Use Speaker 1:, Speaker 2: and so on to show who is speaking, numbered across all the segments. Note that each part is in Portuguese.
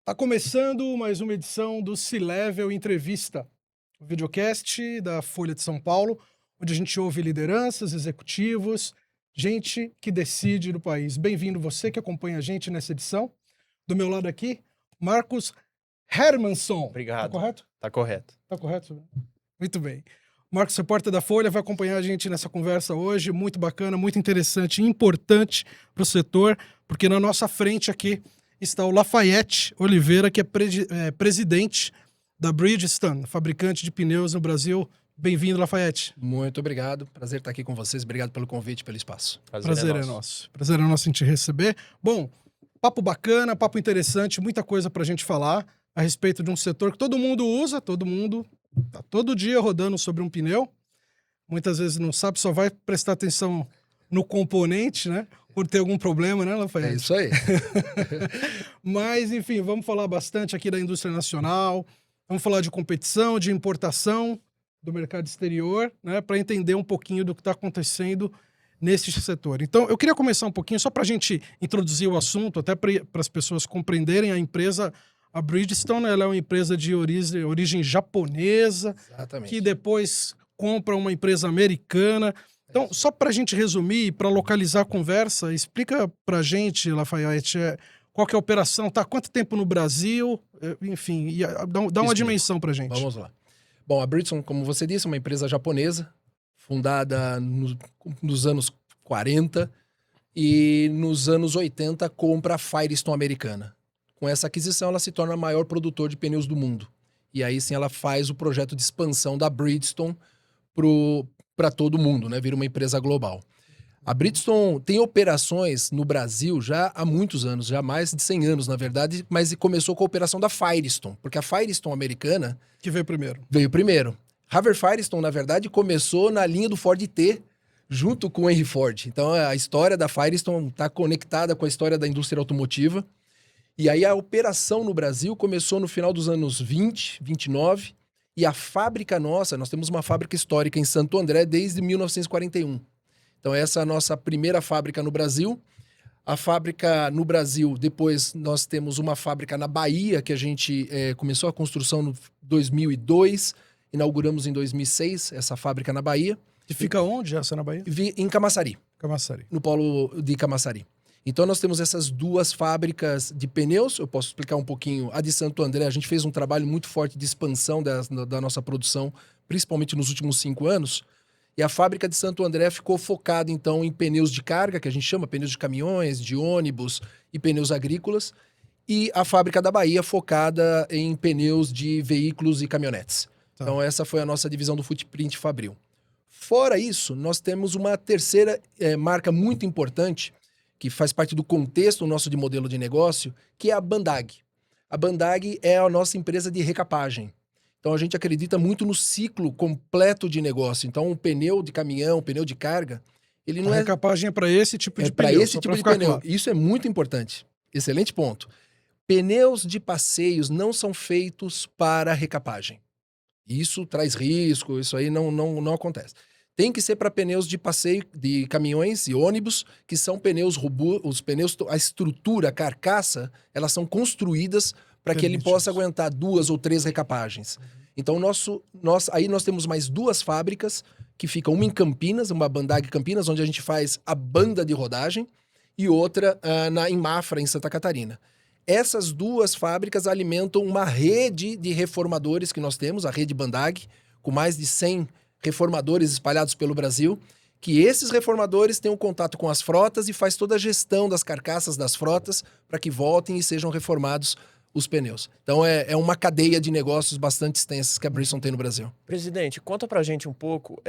Speaker 1: Tá começando mais uma edição do C-Level Entrevista, o videocast da Folha de São Paulo, onde a gente ouve lideranças, executivos, gente que decide no país. Bem-vindo você que acompanha a gente nessa edição. Do meu lado aqui, Marcos Hermansson. Tá
Speaker 2: Obrigado.
Speaker 1: correto?
Speaker 2: Tá correto.
Speaker 1: Tá correto? Muito bem. Marcos, repórter da Folha, vai acompanhar a gente nessa conversa hoje, muito bacana, muito interessante e importante para o setor, porque na nossa frente aqui está o Lafayette Oliveira, que é presidente da Bridgestone, fabricante de pneus no Brasil. Bem-vindo, Lafayette.
Speaker 3: Muito obrigado. Prazer estar aqui com vocês. Obrigado pelo convite, pelo espaço.
Speaker 1: Prazer é nosso. Prazer é nosso em te receber. Bom, papo bacana, papo interessante, muita coisa para a gente falar a respeito de um setor que todo mundo usa, todo mundo tá todo dia rodando sobre um pneu. Muitas vezes não sabe, só vai prestar atenção no componente, né? Por ter algum problema, né, Lafayette?
Speaker 3: É isso aí.
Speaker 1: Mas, enfim, vamos falar bastante aqui da indústria nacional, vamos falar de competição, de importação do mercado exterior, né? Para entender um pouquinho do que está acontecendo nesse setor. Então, eu queria começar um pouquinho, só para a gente introduzir o assunto, até para as pessoas compreenderem a empresa. A Bridgestone, ela é uma empresa de origem japonesa,
Speaker 3: Exatamente.
Speaker 1: que depois compra uma empresa americana. Então, só para a gente resumir, para localizar a conversa, explica para a gente, Lafayette, qual que é a operação, tá? Quanto tempo no Brasil? Enfim, dá uma dimensão para a gente.
Speaker 3: Vamos lá. Bom, a Bridgestone, como você disse, é uma empresa japonesa, fundada nos anos 40 e nos anos 80 compra a Firestone americana. Com essa aquisição, ela se torna o maior produtor de pneus do mundo. E aí sim ela faz o projeto de expansão da Bridgestone para todo mundo, né? Vira uma empresa global. A Bridgestone tem operações no Brasil já há muitos anos, já há mais de 100 anos, na verdade, mas começou com a operação da Firestone, porque a Firestone americana...
Speaker 1: Que veio primeiro?
Speaker 3: Veio primeiro. Harvey Firestone, na verdade, começou na linha do Ford T, junto com o Henry Ford. Então, a história da Firestone está conectada com a história da indústria automotiva. E aí, a operação no Brasil começou no final dos anos 20, 29, e a fábrica nossa, nós temos uma fábrica histórica em Santo André desde 1941. Então, essa é a nossa primeira fábrica no Brasil. A fábrica no Brasil, depois nós temos uma fábrica na Bahia, que a gente começou a construção em 2002, inauguramos em 2006 essa fábrica na Bahia.
Speaker 1: E fica onde essa na Bahia?
Speaker 3: Em Camaçari.
Speaker 1: Camaçari.
Speaker 3: No polo de Camaçari. Então nós temos essas duas fábricas de pneus, eu posso explicar um pouquinho. A de Santo André, a gente fez um trabalho muito forte de expansão da nossa produção, principalmente nos últimos 5 anos. E a fábrica de Santo André ficou focada, então, em pneus de carga, que a gente chama pneus de caminhões, de ônibus e pneus agrícolas. E a fábrica da Bahia focada em pneus de veículos e caminhonetes.
Speaker 1: Tá.
Speaker 3: Então essa foi a nossa divisão do Footprint Fabril. Fora isso, nós temos uma terceira marca muito importante, que faz parte do contexto nosso de modelo de negócio, que é a Bandag. A Bandag é a nossa empresa de recapagem. Então a gente acredita muito no ciclo completo de negócio. Então um pneu de caminhão, um pneu de carga, ele não
Speaker 1: A recapagem é para esse tipo de pneu.
Speaker 3: É para esse tipo de pneu.
Speaker 1: Claro.
Speaker 3: Isso é muito importante. Excelente ponto. Pneus de passeios não são feitos para recapagem. Isso traz risco, isso aí não acontece. Tem que ser para pneus de passeio, de caminhões e ônibus, que são pneus robustos, os pneus, a estrutura, a carcaça, elas são construídas para que ele possa aguentar 2 ou 3 recapagens. Então, aí nós temos mais 2 fábricas, que ficam uma em Campinas, uma Bandag Campinas, onde a gente faz a banda de rodagem, e outra em Mafra, em Santa Catarina. Essas 2 fábricas alimentam uma rede de reformadores que nós temos, a rede Bandag, com mais de 100 reformadores espalhados pelo Brasil, que esses reformadores têm um contato com as frotas e faz toda a gestão das carcaças das frotas para que voltem e sejam reformados os pneus. Então é uma cadeia de negócios bastante extensa que a Bridgestone tem no Brasil.
Speaker 2: Presidente, conta pra gente um pouco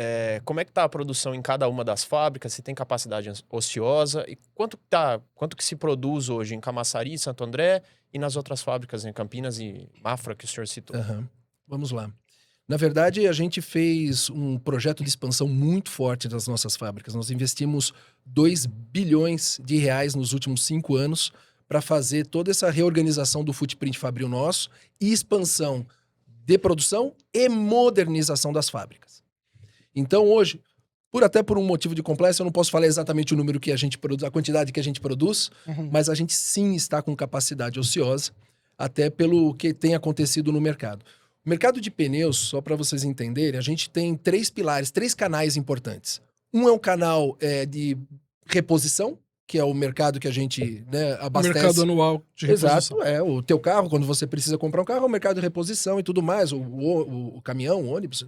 Speaker 2: como é que tá a produção em cada uma das fábricas, se tem capacidade ociosa e quanto que se produz hoje em Camaçari, Santo André e nas outras fábricas em Campinas e Mafra que o senhor citou.
Speaker 3: Vamos lá. Na verdade, a gente fez um projeto de expansão muito forte das nossas fábricas. Nós investimos 2 bilhões de reais nos últimos 5 anos para fazer toda essa reorganização do footprint fabril nosso e expansão de produção e modernização das fábricas. Então, hoje, até por um motivo de complexo, eu não posso falar exatamente o número que a gente produz, a quantidade que a gente produz, mas a gente sim está com capacidade ociosa. até pelo que tem acontecido no mercado. O mercado de pneus, só para vocês entenderem, a gente tem 3 pilares, 3 canais importantes. Um é um canal de reposição, que é o mercado que a gente, né,
Speaker 1: O
Speaker 3: abastece.
Speaker 1: mercado anual de reposição.
Speaker 3: Exato, o teu carro, quando você precisa comprar um carro, é o mercado de reposição e tudo mais, o caminhão, o ônibus.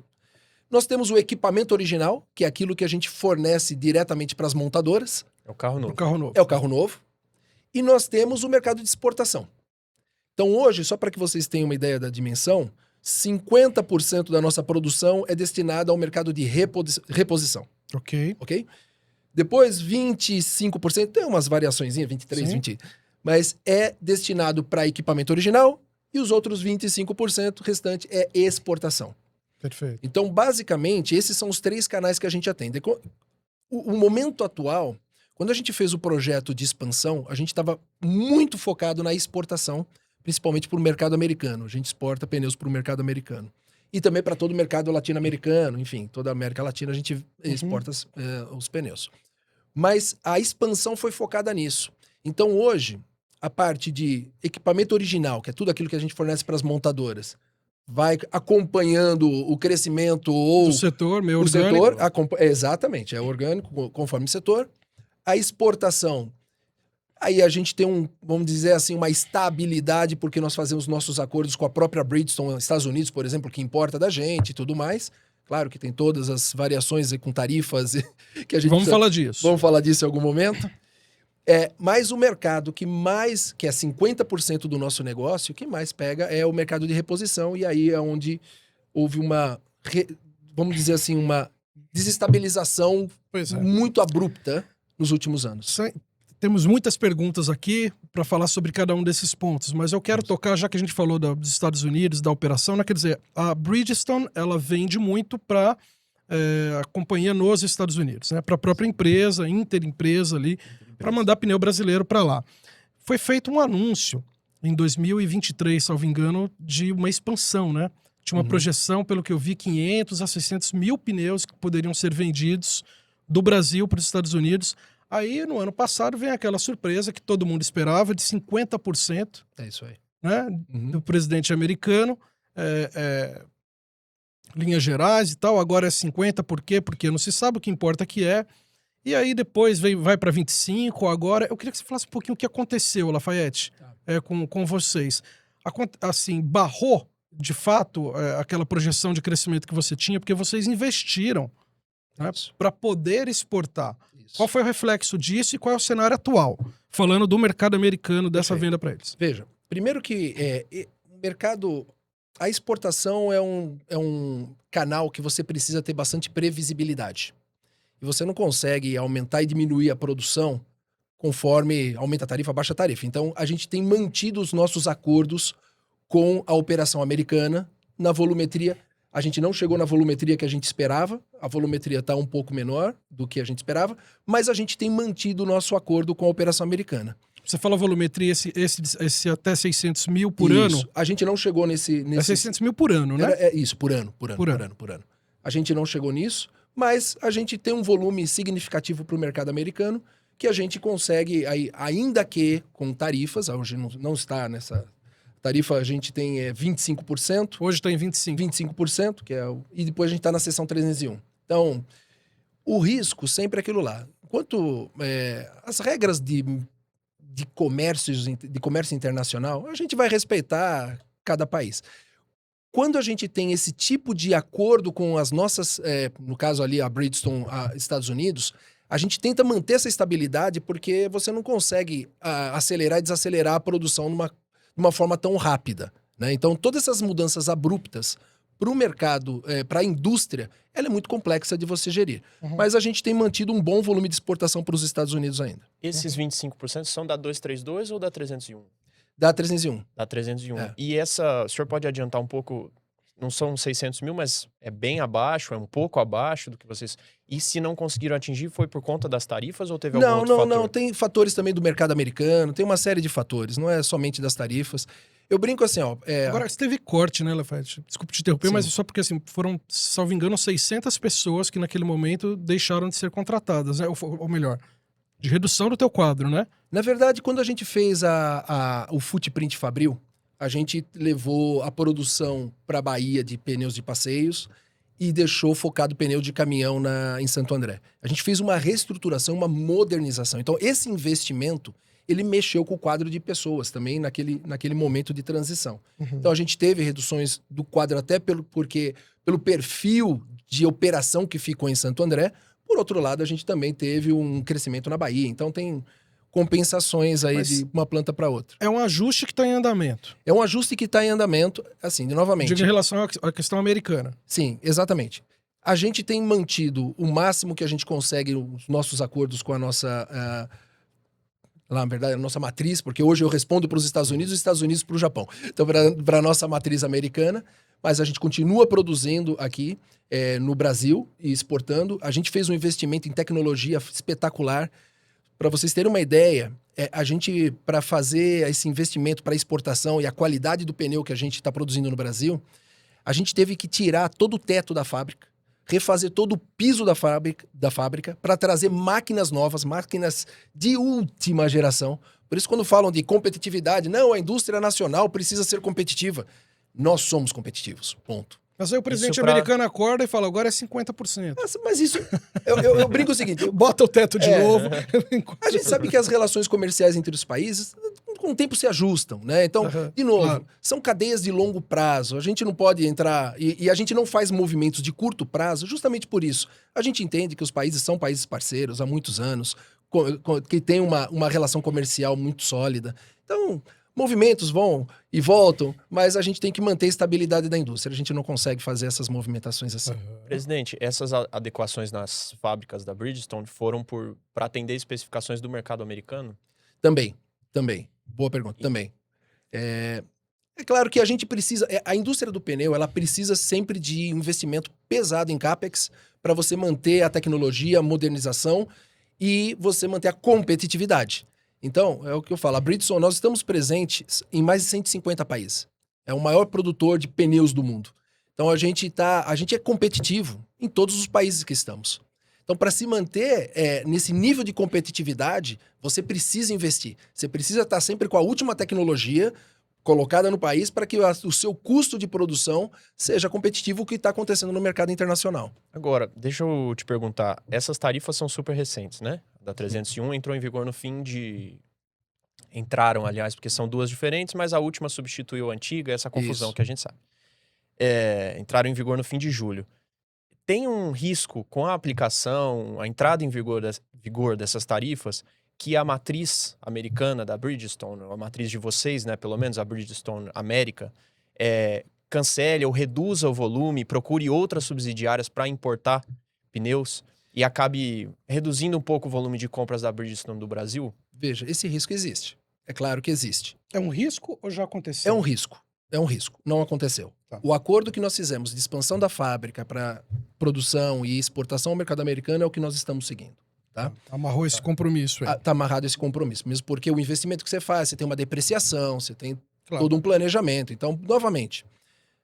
Speaker 3: Nós temos o equipamento original, que é aquilo que a gente fornece diretamente para as montadoras,
Speaker 2: É o carro
Speaker 1: O
Speaker 2: novo.
Speaker 1: carro novo.
Speaker 3: é o carro novo. E nós temos o mercado de exportação. Então hoje, só para que vocês tenham uma ideia da dimensão, 50% da nossa produção é destinada ao mercado de reposição,
Speaker 1: Ok.
Speaker 3: ok? Depois, 25%, tem umas variações, 23,
Speaker 1: Sim.
Speaker 3: 20, mas é destinado para equipamento original e os outros 25% restante é exportação.
Speaker 1: Perfeito.
Speaker 3: Então, basicamente, esses são os 3 canais que a gente atende. O momento atual, quando a gente fez o projeto de expansão, a gente estava muito focado na exportação, principalmente para o mercado americano. A gente exporta pneus para o mercado americano. E também para todo o mercado latino-americano, enfim, toda a América Latina a gente exporta os pneus. Mas a expansão foi focada nisso. Então hoje, a parte de equipamento original, que é tudo aquilo que a gente fornece para as montadoras, vai acompanhando o crescimento ou
Speaker 1: O setor, meio
Speaker 3: o
Speaker 1: orgânico.
Speaker 3: setor. Exatamente, é orgânico, conforme o setor. A exportação, aí a gente tem vamos dizer assim, uma estabilidade, porque nós fazemos nossos acordos com a própria Bridgestone, Estados Unidos, por exemplo, que importa da gente e tudo mais. Claro que tem todas as variações com tarifas que a gente
Speaker 1: Vamos falar disso.
Speaker 3: Vamos falar disso em algum momento. Mas o mercado que é 50% do nosso negócio, o que mais pega é o mercado de reposição, e aí é onde houve vamos dizer assim, uma desestabilização
Speaker 1: Pois é.
Speaker 3: muito abrupta nos últimos anos.
Speaker 1: Temos muitas perguntas aqui para falar sobre cada um desses pontos, mas eu quero tocar, já que a gente falou dos Estados Unidos, da operação, né? Quer dizer, a Bridgestone, ela vende muito para a companhia nos Estados Unidos, né? Para a própria empresa, interimpresa ali, para mandar pneu brasileiro para lá. Foi feito um anúncio em 2023, salvo engano, de uma expansão, né? Tinha uma projeção, pelo que eu vi, 500 a 600 mil pneus que poderiam ser vendidos do Brasil para os Estados Unidos. Aí, no ano passado, vem aquela surpresa que todo mundo esperava, de 50%,
Speaker 3: É isso aí.
Speaker 1: né, do presidente americano, linhas gerais e tal. Agora é 50%, por quê? Porque não se sabe, o que importa que é. E aí depois vai para 25%, agora... Eu queria que você falasse um pouquinho o que aconteceu, Lafayette, com vocês. Assim, barrou, de fato, aquela projeção de crescimento que você tinha, porque vocês investiram, né, para poder exportar.
Speaker 3: Isso.
Speaker 1: Qual foi o reflexo disso e qual é o cenário atual? Falando do mercado americano, dessa venda para eles.
Speaker 3: Veja, primeiro que o mercado... A exportação é um canal que você precisa ter bastante previsibilidade. E você não consegue aumentar e diminuir a produção conforme aumenta a tarifa, baixa a tarifa. Então, a gente tem mantido os nossos acordos com a operação americana na volumetria. A gente não chegou na volumetria que a gente esperava, a volumetria está um pouco menor do que a gente esperava, mas a gente tem mantido o nosso acordo com a operação americana.
Speaker 1: Você fala volumetria, esse até 600 mil por
Speaker 3: Isso.
Speaker 1: ano?
Speaker 3: A gente não chegou nesse...
Speaker 1: É 600 mil por ano, né?
Speaker 3: Isso, por ano. A gente não chegou nisso, mas a gente tem um volume significativo para o mercado americano que a gente consegue, ainda que com tarifas, hoje não está nessa tarifa, a gente tem 25%.
Speaker 1: Hoje está em 25%.
Speaker 3: 25%, e depois a gente está na seção 301. Então, o risco sempre é aquilo lá. Enquanto as regras de comércio internacional, a gente vai respeitar cada país. Quando a gente tem esse tipo de acordo com as nossas, no caso ali a Bridgestone, Estados Unidos, a gente tenta manter essa estabilidade porque você não consegue acelerar e desacelerar a produção de uma forma tão rápida, né? Então, todas essas mudanças abruptas para o mercado, para a indústria, ela é muito complexa de você gerir. Mas a gente tem mantido um bom volume de exportação para os Estados Unidos ainda.
Speaker 2: Esses 25% são da 232 ou da 301?
Speaker 3: Da 301.
Speaker 2: Da 301.
Speaker 3: É.
Speaker 2: E o senhor pode adiantar um pouco, não são 600 mil, mas é bem abaixo, é um pouco abaixo do que vocês... E se não conseguiram atingir, foi por conta das tarifas ou teve algum outro fator?
Speaker 3: Não. Tem fatores também do mercado americano, tem uma série de fatores, não é somente das tarifas. Eu brinco assim, ó...
Speaker 1: Agora, teve corte, né, Lafayette? Desculpa te interromper,
Speaker 3: Sim.
Speaker 1: mas só porque, assim, foram, salvo engano, 600 pessoas que naquele momento deixaram de ser contratadas, né? Ou melhor, de redução do teu quadro, né?
Speaker 3: Na verdade, quando a gente fez o Footprint Fabril, A gente levou a produção para a Bahia de pneus de passeios e deixou focado pneu de caminhão em Santo André. A gente fez uma reestruturação, uma modernização. Então, esse investimento, ele mexeu com o quadro de pessoas também naquele momento de transição. Então, a gente teve reduções do quadro até pelo perfil de operação que ficou em Santo André. Por outro lado, a gente também teve um crescimento na Bahia. Então, tem compensações aí
Speaker 1: Mas
Speaker 3: de uma planta para outra.
Speaker 1: é um ajuste que está em andamento.
Speaker 3: É um ajuste que está em andamento, assim, novamente.
Speaker 1: Digo em relação à questão americana.
Speaker 3: Sim, exatamente. A gente tem mantido o máximo que a gente consegue os nossos acordos com a nossa... lá, na verdade, a nossa matriz, porque hoje eu respondo para os Estados Unidos para o Japão. Então, para a nossa matriz americana, mas a gente continua produzindo aqui no Brasil e exportando. A gente fez um investimento em tecnologia espetacular. Para vocês terem uma ideia, a gente, para fazer esse investimento para exportação e a qualidade do pneu que a gente está produzindo no Brasil, a gente teve que tirar todo o teto da fábrica, refazer todo o piso da fábrica para trazer máquinas novas, máquinas de última geração. Por isso, quando falam de competitividade, não, a indústria nacional precisa ser competitiva. Nós somos competitivos, ponto.
Speaker 1: Mas aí o presidente americano acorda e fala, agora é 50%.
Speaker 3: Mas isso... Eu brinco o seguinte...
Speaker 1: Bota o teto de novo.
Speaker 3: A gente sabe que as relações comerciais entre os países, com o tempo, se ajustam, né? Então, de novo, são cadeias de longo prazo. A gente não pode entrar... E a gente não faz movimentos de curto prazo justamente por isso. A gente entende que os países são países parceiros há muitos anos, que tem uma relação comercial muito sólida. Então... movimentos vão e voltam, mas a gente tem que manter a estabilidade da indústria. A gente não consegue fazer essas movimentações assim.
Speaker 2: Presidente, essas adequações nas fábricas da Bridgestone foram para atender especificações do mercado americano?
Speaker 3: Também. Boa pergunta, também. É claro que a gente precisa... A indústria do pneu, ela precisa sempre de investimento pesado em CAPEX para você manter a tecnologia, a modernização e você manter a competitividade. Então, é o que eu falo, a Bridgestone, nós estamos presentes em mais de 150 países. É o maior produtor de pneus do mundo. Então, a gente é competitivo em todos os países que estamos. Então, para se manter nesse nível de competitividade, você precisa investir. Você precisa estar sempre com a última tecnologia colocada no país para que o seu custo de produção seja competitivo, o que está acontecendo no mercado internacional.
Speaker 2: Agora, deixa eu te perguntar, essas tarifas são super recentes, né? Da 301 entrou em vigor no fim de... Entraram, aliás, porque são duas diferentes, mas a última substituiu a antiga, essa confusão que a gente sabe. Entraram em vigor no fim de julho. Tem um risco com a aplicação, a entrada em vigor dessas tarifas, que a matriz americana da Bridgestone, a matriz de vocês, né, pelo menos a Bridgestone América, cancele ou reduza o volume, procure outras subsidiárias para importar pneus e acabe reduzindo um pouco o volume de compras da Bridgestone do Brasil?
Speaker 3: Veja, esse risco existe. É claro que existe.
Speaker 1: É um risco ou já aconteceu?
Speaker 3: É um risco. Não aconteceu. Tá. O acordo que nós fizemos de expansão da fábrica para produção e exportação ao mercado americano é o que nós estamos seguindo. Tá?
Speaker 1: Amarrou esse compromisso aí.
Speaker 3: Tá amarrado esse compromisso. Mesmo porque o investimento que você faz, você tem uma depreciação, você tem todo um planejamento. Então, novamente,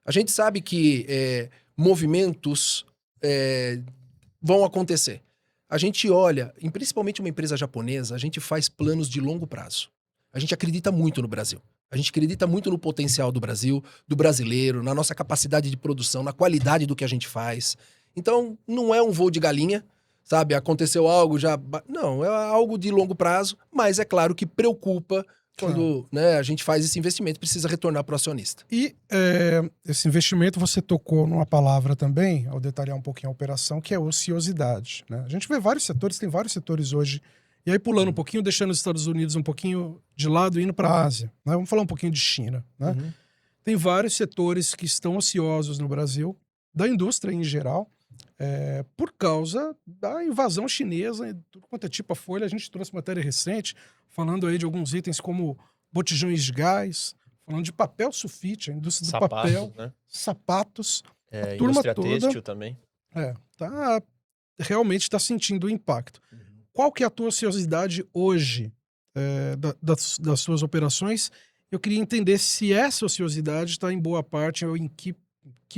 Speaker 3: a gente sabe que movimentos vão acontecer. A gente olha, principalmente uma empresa japonesa, a gente faz planos de longo prazo. A gente acredita muito no Brasil. A gente acredita muito no potencial do Brasil, do brasileiro, na nossa capacidade de produção, na qualidade do que a gente faz. Então, não é um voo de galinha, sabe? Aconteceu algo, já... Não, é algo de longo prazo, mas é claro que preocupa quando a gente faz esse investimento, precisa retornar para o acionista.
Speaker 1: E esse investimento, você tocou numa palavra também, ao detalhar um pouquinho a operação, que é ociosidade. Né? A gente vê vários setores, tem vários setores hoje. E aí, pulando um pouquinho, deixando os Estados Unidos um pouquinho de lado e indo para a Ásia. Né? Vamos falar um pouquinho de China. Né? Tem vários setores que estão ociosos no Brasil, da indústria em geral, por causa da invasão chinesa, tudo quanto é tipo a folha. A gente trouxe matéria recente, falando aí de alguns itens como botijões de gás, falando de papel sulfite, a indústria do papel,
Speaker 2: né?
Speaker 1: Sapatos, a turma
Speaker 2: indústria
Speaker 1: toda.
Speaker 2: têxtil também.
Speaker 1: Realmente está sentindo o impacto. Qual que é a tua ociosidade hoje das suas operações? Eu queria entender se essa ociosidade está em boa parte ou em que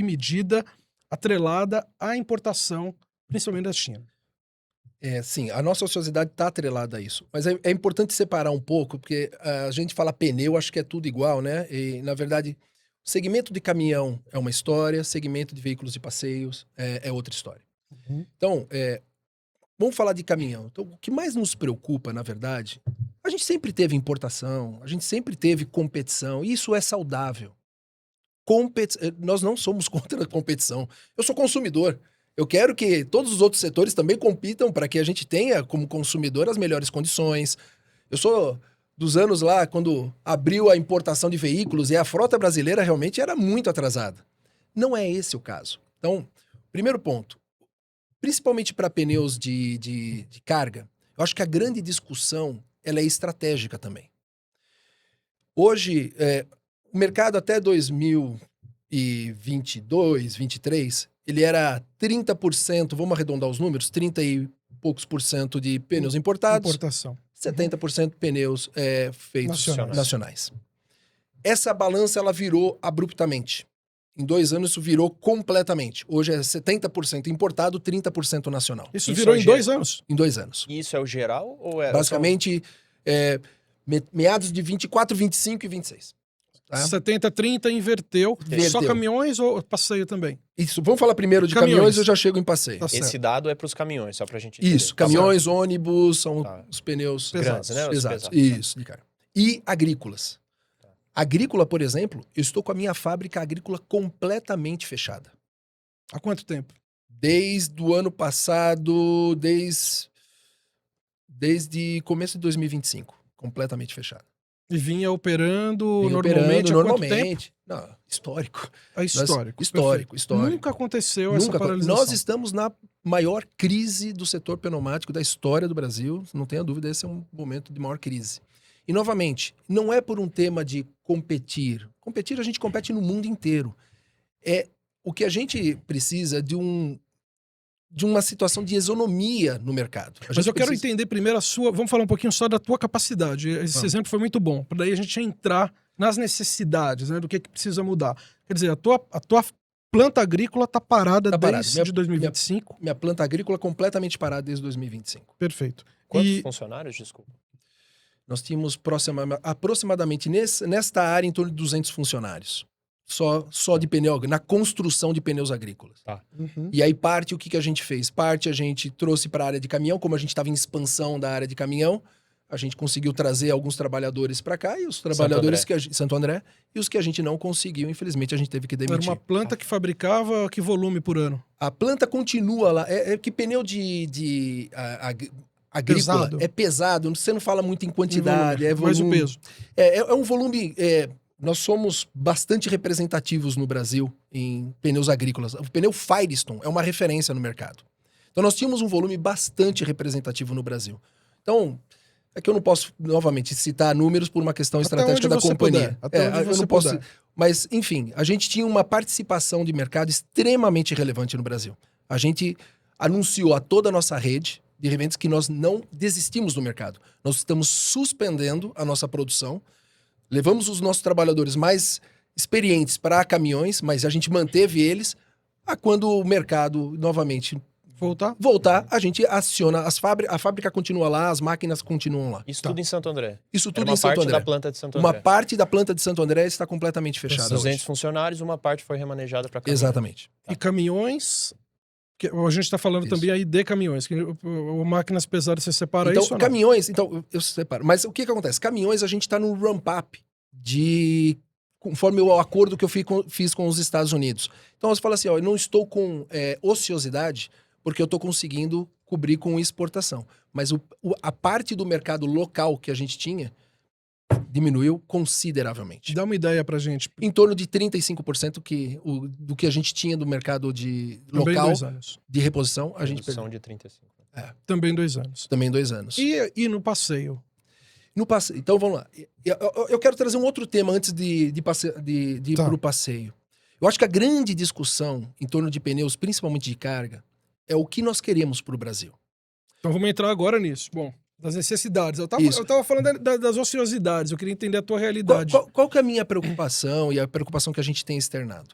Speaker 1: medida atrelada à importação, principalmente da China.
Speaker 3: Sim, a nossa ociosidade está atrelada a isso. Mas é importante separar um pouco, porque a gente fala pneu, acho que é tudo igual, né? E, na verdade, segmento de caminhão é uma história, segmento de veículos de passeios é outra história. Então, vamos falar de caminhão. Então, o que mais nos preocupa, na verdade, a gente sempre teve importação, a gente sempre teve competição, e isso é saudável. Nós não somos contra a competição. Eu sou consumidor. Eu quero que todos os outros setores também compitam para que a gente tenha, como consumidor, as melhores condições. Eu sou dos anos lá, quando abriu a importação de veículos e a frota brasileira realmente era muito atrasada. Não é esse o caso. Então, primeiro ponto, principalmente para pneus de carga, eu acho que a grande discussão ela é estratégica também. Hoje, o mercado até 2022, 23, ele era 30%, vamos arredondar os números, 30 e poucos por cento de pneus importados,
Speaker 1: Importação.
Speaker 3: 70% pneus feitos
Speaker 1: Nacionais.
Speaker 3: nacionais. Essa balança ela virou abruptamente. Em 2 anos isso virou completamente. Hoje é 70% importado, 30% nacional.
Speaker 1: Isso
Speaker 2: Isso
Speaker 1: virou
Speaker 2: é
Speaker 1: em 2 anos?
Speaker 3: Em 2 anos.
Speaker 2: E isso é o geral ou é
Speaker 3: Basicamente, meados de 24, 25 e 26. Tá?
Speaker 1: 70, 30 inverteu.
Speaker 3: Inverteu.
Speaker 1: Só caminhões ou passeio também?
Speaker 3: Isso, vamos falar primeiro de
Speaker 1: Caminhões.
Speaker 3: caminhões, eu já chego em passeio.
Speaker 1: Tá
Speaker 2: Esse
Speaker 1: certo.
Speaker 2: dado é para os caminhões, só pra gente entender.
Speaker 3: Isso, caminhões, ônibus, são
Speaker 2: Tá.
Speaker 3: os pneus
Speaker 2: Grandes, né? Os
Speaker 3: Exato,
Speaker 2: pesados.
Speaker 3: isso, de carga. E agrícolas. Agrícola, por exemplo, eu estou com a minha fábrica agrícola completamente fechada.
Speaker 1: Há quanto tempo?
Speaker 3: Desde o ano passado, desde começo de 2025, completamente fechada.
Speaker 1: E vinha operando
Speaker 3: Vim
Speaker 1: normalmente
Speaker 3: operando
Speaker 1: há quanto tempo?
Speaker 3: normalmente. Não, histórico.
Speaker 1: É histórico.
Speaker 3: Histórico,
Speaker 1: perfeito.
Speaker 3: histórico.
Speaker 1: Nunca aconteceu essa
Speaker 3: Nunca.
Speaker 1: paralisação.
Speaker 3: Nós estamos na maior crise do setor pneumático da história do Brasil. Não tenha dúvida, esse é um momento de maior crise. E, novamente, não é por um tema de competir. Competir, a gente compete no mundo inteiro. O que a gente precisa de uma situação de isonomia no mercado.
Speaker 1: Mas eu quero entender primeiro a sua... Vamos falar um pouquinho só da tua capacidade. Esse exemplo foi muito bom. Para daí a gente entrar nas necessidades, né? Do que precisa mudar. Quer dizer, a tua planta agrícola está parada desde 2025.
Speaker 3: Minha planta agrícola completamente parada desde 2025.
Speaker 1: Perfeito.
Speaker 2: Quantos funcionários, desculpa?
Speaker 3: Nós tínhamos aproximadamente nesta área em torno de 200 funcionários. Só de pneu, na construção de pneus agrícolas.
Speaker 2: Tá.
Speaker 1: Uhum.
Speaker 3: E aí parte o que a gente fez? Parte a gente trouxe para a área de caminhão, como a gente estava em expansão da área de caminhão, a gente conseguiu trazer alguns trabalhadores para cá e os trabalhadores Santo André, e os que a gente não conseguiu, infelizmente a gente teve que demitir.
Speaker 1: Era uma planta que fabricava que volume por ano?
Speaker 3: A planta continua lá, que pneu agrícola
Speaker 1: Pesado.
Speaker 3: é pesado, você não fala muito em quantidade,
Speaker 1: Volume,
Speaker 3: é volume.
Speaker 1: mais o peso.
Speaker 3: É um volume. Nós somos bastante representativos no Brasil em pneus agrícolas. O pneu Firestone é uma referência no mercado. Então nós tínhamos um volume bastante representativo no Brasil. Então, é que eu não posso, novamente, citar números por uma questão estratégica da companhia. Eu não posso. Mas, enfim, a gente tinha uma participação de mercado extremamente relevante no Brasil. A gente anunciou a toda a nossa rede de revendas que nós não desistimos do mercado. Nós estamos suspendendo a nossa produção. Levamos os nossos trabalhadores mais experientes para caminhões, mas a gente manteve eles. Quando o mercado novamente voltar, a gente aciona a fábrica continua lá, as máquinas continuam lá.
Speaker 2: Isso tudo em Santo André?
Speaker 3: Isso tudo
Speaker 2: Era
Speaker 3: em Santo André.
Speaker 2: Uma parte da planta de Santo André?
Speaker 3: Uma parte da planta de Santo André está completamente fechada
Speaker 2: 200
Speaker 3: hoje.
Speaker 2: funcionários, uma parte foi remanejada para caminhão.
Speaker 3: Exatamente.
Speaker 1: Tá. E caminhões... A gente está falando também aí de caminhões. Máquinas pesadas, você separa
Speaker 3: então,
Speaker 1: isso ou não?
Speaker 3: Caminhões, então, eu separo. Mas o que acontece? Caminhões, a gente está no ramp-up conforme o acordo que eu fiz com os Estados Unidos. Então, você fala assim, eu não estou com ociosidade porque eu estou conseguindo cobrir com exportação. Mas a parte do mercado local que a gente tinha diminuiu consideravelmente.
Speaker 1: Dá uma ideia pra gente.
Speaker 3: Em torno de 35% do que a gente tinha do mercado local
Speaker 1: 2 anos.
Speaker 3: de reposição, a gente
Speaker 2: Redução
Speaker 3: perdeu.
Speaker 2: de 35.
Speaker 1: Também 2 anos.
Speaker 3: Também 2 anos.
Speaker 1: E no passeio?
Speaker 3: No passeio. Então vamos lá. Eu quero trazer um outro tema antes de ir para o passeio. Eu acho que a grande discussão em torno de pneus, principalmente de carga, é o que nós queremos para o Brasil.
Speaker 1: Então vamos entrar agora nisso. Bom, das necessidades. Eu tava falando das ociosidades, eu queria entender a tua realidade.
Speaker 3: Qual que é a minha preocupação e a preocupação que a gente tem externado?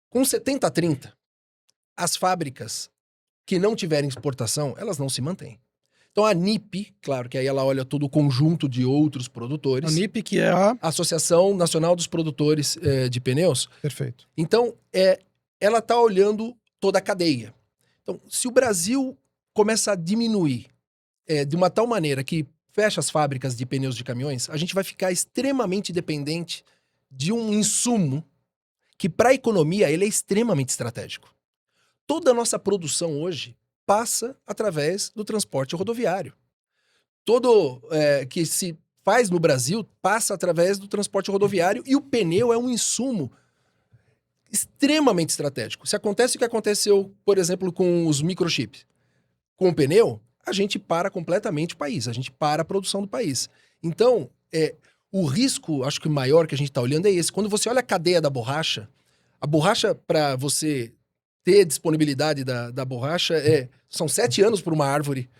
Speaker 3: Com 70-30, as fábricas que não tiverem exportação, elas não se mantêm. Então a NIP, claro que aí ela olha todo o conjunto de outros produtores.
Speaker 1: A NIP, que é a...
Speaker 3: Associação Nacional dos Produtores de Pneus.
Speaker 1: Perfeito.
Speaker 3: Então, ela está olhando toda a cadeia. Então, se o Brasil começa a diminuir de uma tal maneira que fecha as fábricas de pneus de caminhões, a gente vai ficar extremamente dependente de um insumo que, para a economia, ele é extremamente estratégico. Toda a nossa produção hoje passa através do transporte rodoviário. Todo que se faz no Brasil passa através do transporte rodoviário e o pneu é um insumo extremamente estratégico. Se acontece o que aconteceu, por exemplo, com os microchips, com o pneu, a gente para completamente o país, a gente para a produção do país. Então, o risco, acho que maior que a gente está olhando é esse. Quando você olha a cadeia da borracha, a borracha, para você ter disponibilidade da borracha, são 7 anos para uma árvore